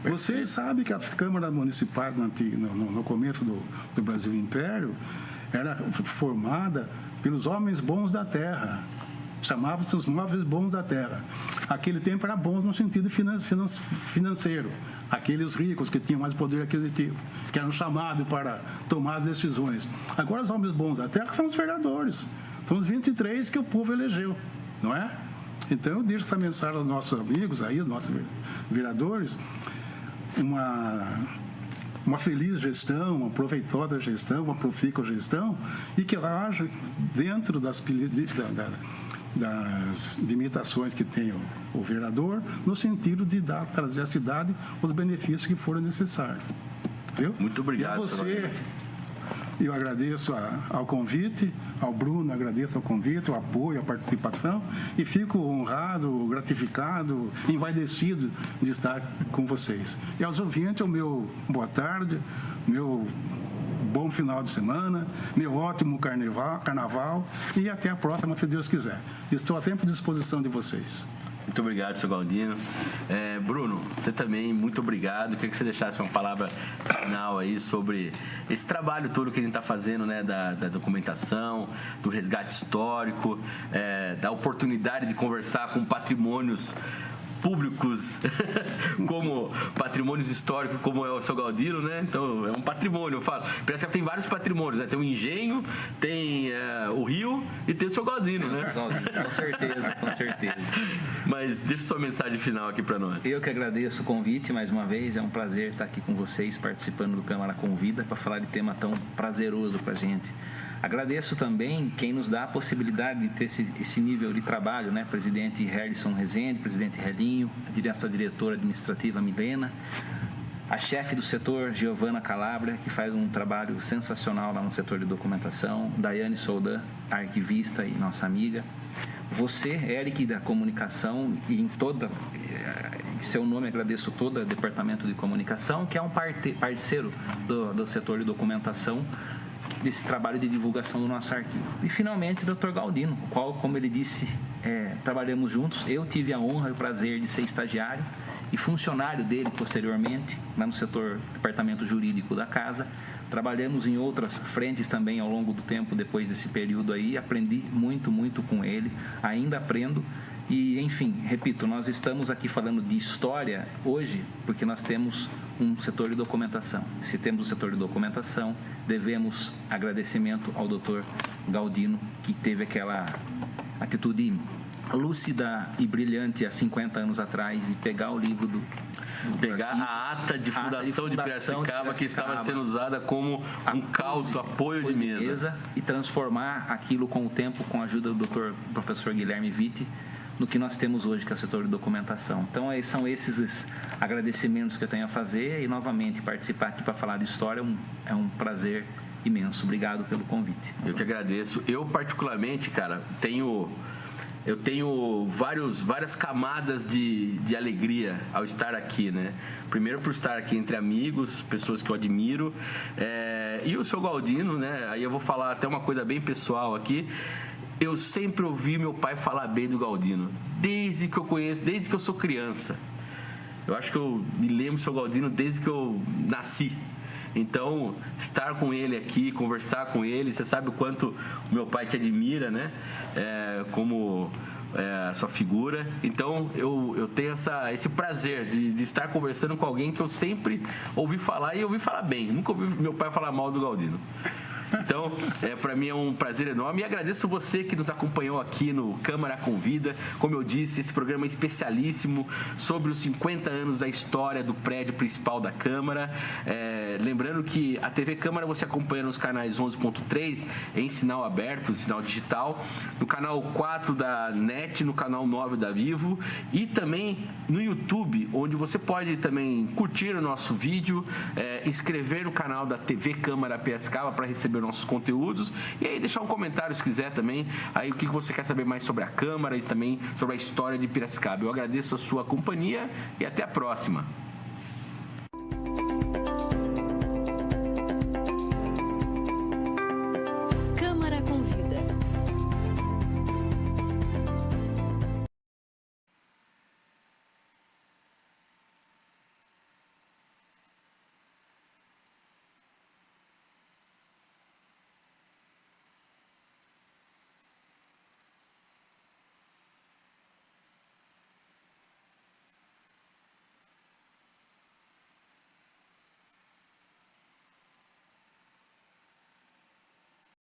Vocês sabem que as câmaras municipais no começo do Brasil Império era formada pelos homens bons da terra. Chamavam-se os móveis bons da terra. Aquele tempo era bons no sentido financeiro. Aqueles ricos que tinham mais poder aquisitivo, que eram chamados para tomar as decisões. Agora os homens bons da terra são os vereadores. São os 23 que o povo elegeu, não é? Então eu deixo essa mensagem aos nossos amigos aí, aos nossos vereadores, uma feliz gestão, uma proveitosa gestão, uma profícua gestão, e que ela haja dentro das limitações que tem o vereador, no sentido de trazer à cidade os benefícios que forem necessários. Viu? Muito obrigado. E a você, eu agradeço ao convite, ao Bruno, agradeço ao convite, o apoio, a participação, e fico honrado, gratificado, envaidecido de estar com vocês. E aos ouvintes, o meu boa tarde, meu bom final de semana, meu ótimo carnaval, e até a próxima, se Deus quiser. Estou sempre à disposição de vocês. Muito obrigado, Sr. Galdino. Bruno, você também, muito obrigado. Queria que você deixasse uma palavra final aí sobre esse trabalho todo que a gente está fazendo, né, da documentação, do resgate histórico, da oportunidade de conversar com patrimônios públicos como patrimônios históricos, como é o Sr. Galdino, né? Então é um patrimônio, eu falo. Piracicaba tem vários patrimônios, né? Tem o engenho, tem o rio e tem o Sr. Galdino, né? Com certeza, com certeza. Mas deixa sua mensagem final aqui para nós. Eu que agradeço o convite mais uma vez, é um prazer estar aqui com vocês, participando do Câmara Convida, para falar de tema tão prazeroso para a gente. Agradeço também quem nos dá a possibilidade de ter esse nível de trabalho, né? Presidente Herlison Rezende, presidente Relinho, a diretora administrativa Milena, a chefe do setor Giovana Calabria, que faz um trabalho sensacional lá no setor de documentação, Daiane Soldan, arquivista e nossa amiga, você, Eric, da comunicação, e em seu nome agradeço todo o departamento de comunicação, que é um parceiro do setor de documentação, desse trabalho de divulgação do nosso arquivo. E, finalmente, o Dr. Galdino, o qual, como ele disse, trabalhamos juntos. Eu tive a honra e o prazer de ser estagiário e funcionário dele posteriormente, lá no setor departamento jurídico da casa. Trabalhamos em outras frentes também ao longo do tempo, depois desse período aí. Aprendi muito, muito com ele. Ainda aprendo E, enfim, repito, nós estamos aqui falando de história hoje porque nós temos um setor de documentação. Se temos um setor de documentação, devemos agradecimento ao Dr. Galdino, que teve aquela atitude lúcida e brilhante há 50 anos atrás de pegar o livro pegar a ata de fundação de Piracicaba, que estava sendo usada como um calço, apoio de mesa, e transformar aquilo com o tempo, com a ajuda do professor Guilherme Vitti, no que nós temos hoje, que é o setor de documentação. Então, são esses os agradecimentos que eu tenho a fazer, e novamente participar aqui para falar de história é um prazer imenso. Obrigado pelo convite. Eu que agradeço. Eu, particularmente, cara, eu tenho várias camadas de alegria ao estar aqui, né? Primeiro por estar aqui entre amigos, pessoas que eu admiro, e o seu Galdino, né? Aí eu vou falar até uma coisa bem pessoal aqui. Eu sempre ouvi meu pai falar bem do Galdino, desde que eu conheço, desde que eu sou criança. Eu acho que eu me lembro do seu Galdino desde que eu nasci. Então, estar com ele aqui, conversar com ele, você sabe o quanto o meu pai te admira, né? Como a sua figura. Então, eu tenho esse prazer de estar conversando com alguém que eu sempre ouvi falar, e ouvi falar bem. Nunca ouvi meu pai falar mal do Galdino. Então, para mim é um prazer enorme, e agradeço você que nos acompanhou aqui no Câmara Convida. Como eu disse, esse programa é especialíssimo sobre os 50 anos da história do prédio principal da Câmara. Lembrando que a TV Câmara você acompanha nos canais 11.3 em sinal aberto, sinal digital, no canal 4 da NET, no canal 9 da Vivo, e também no YouTube, onde você pode também curtir o nosso vídeo, inscrever no canal da TV Câmara Piracicaba para receber nossos conteúdos, e aí deixar um comentário se quiser também, aí o que você quer saber mais sobre a Câmara e também sobre a história de Piracicaba. Eu agradeço a sua companhia e até a próxima.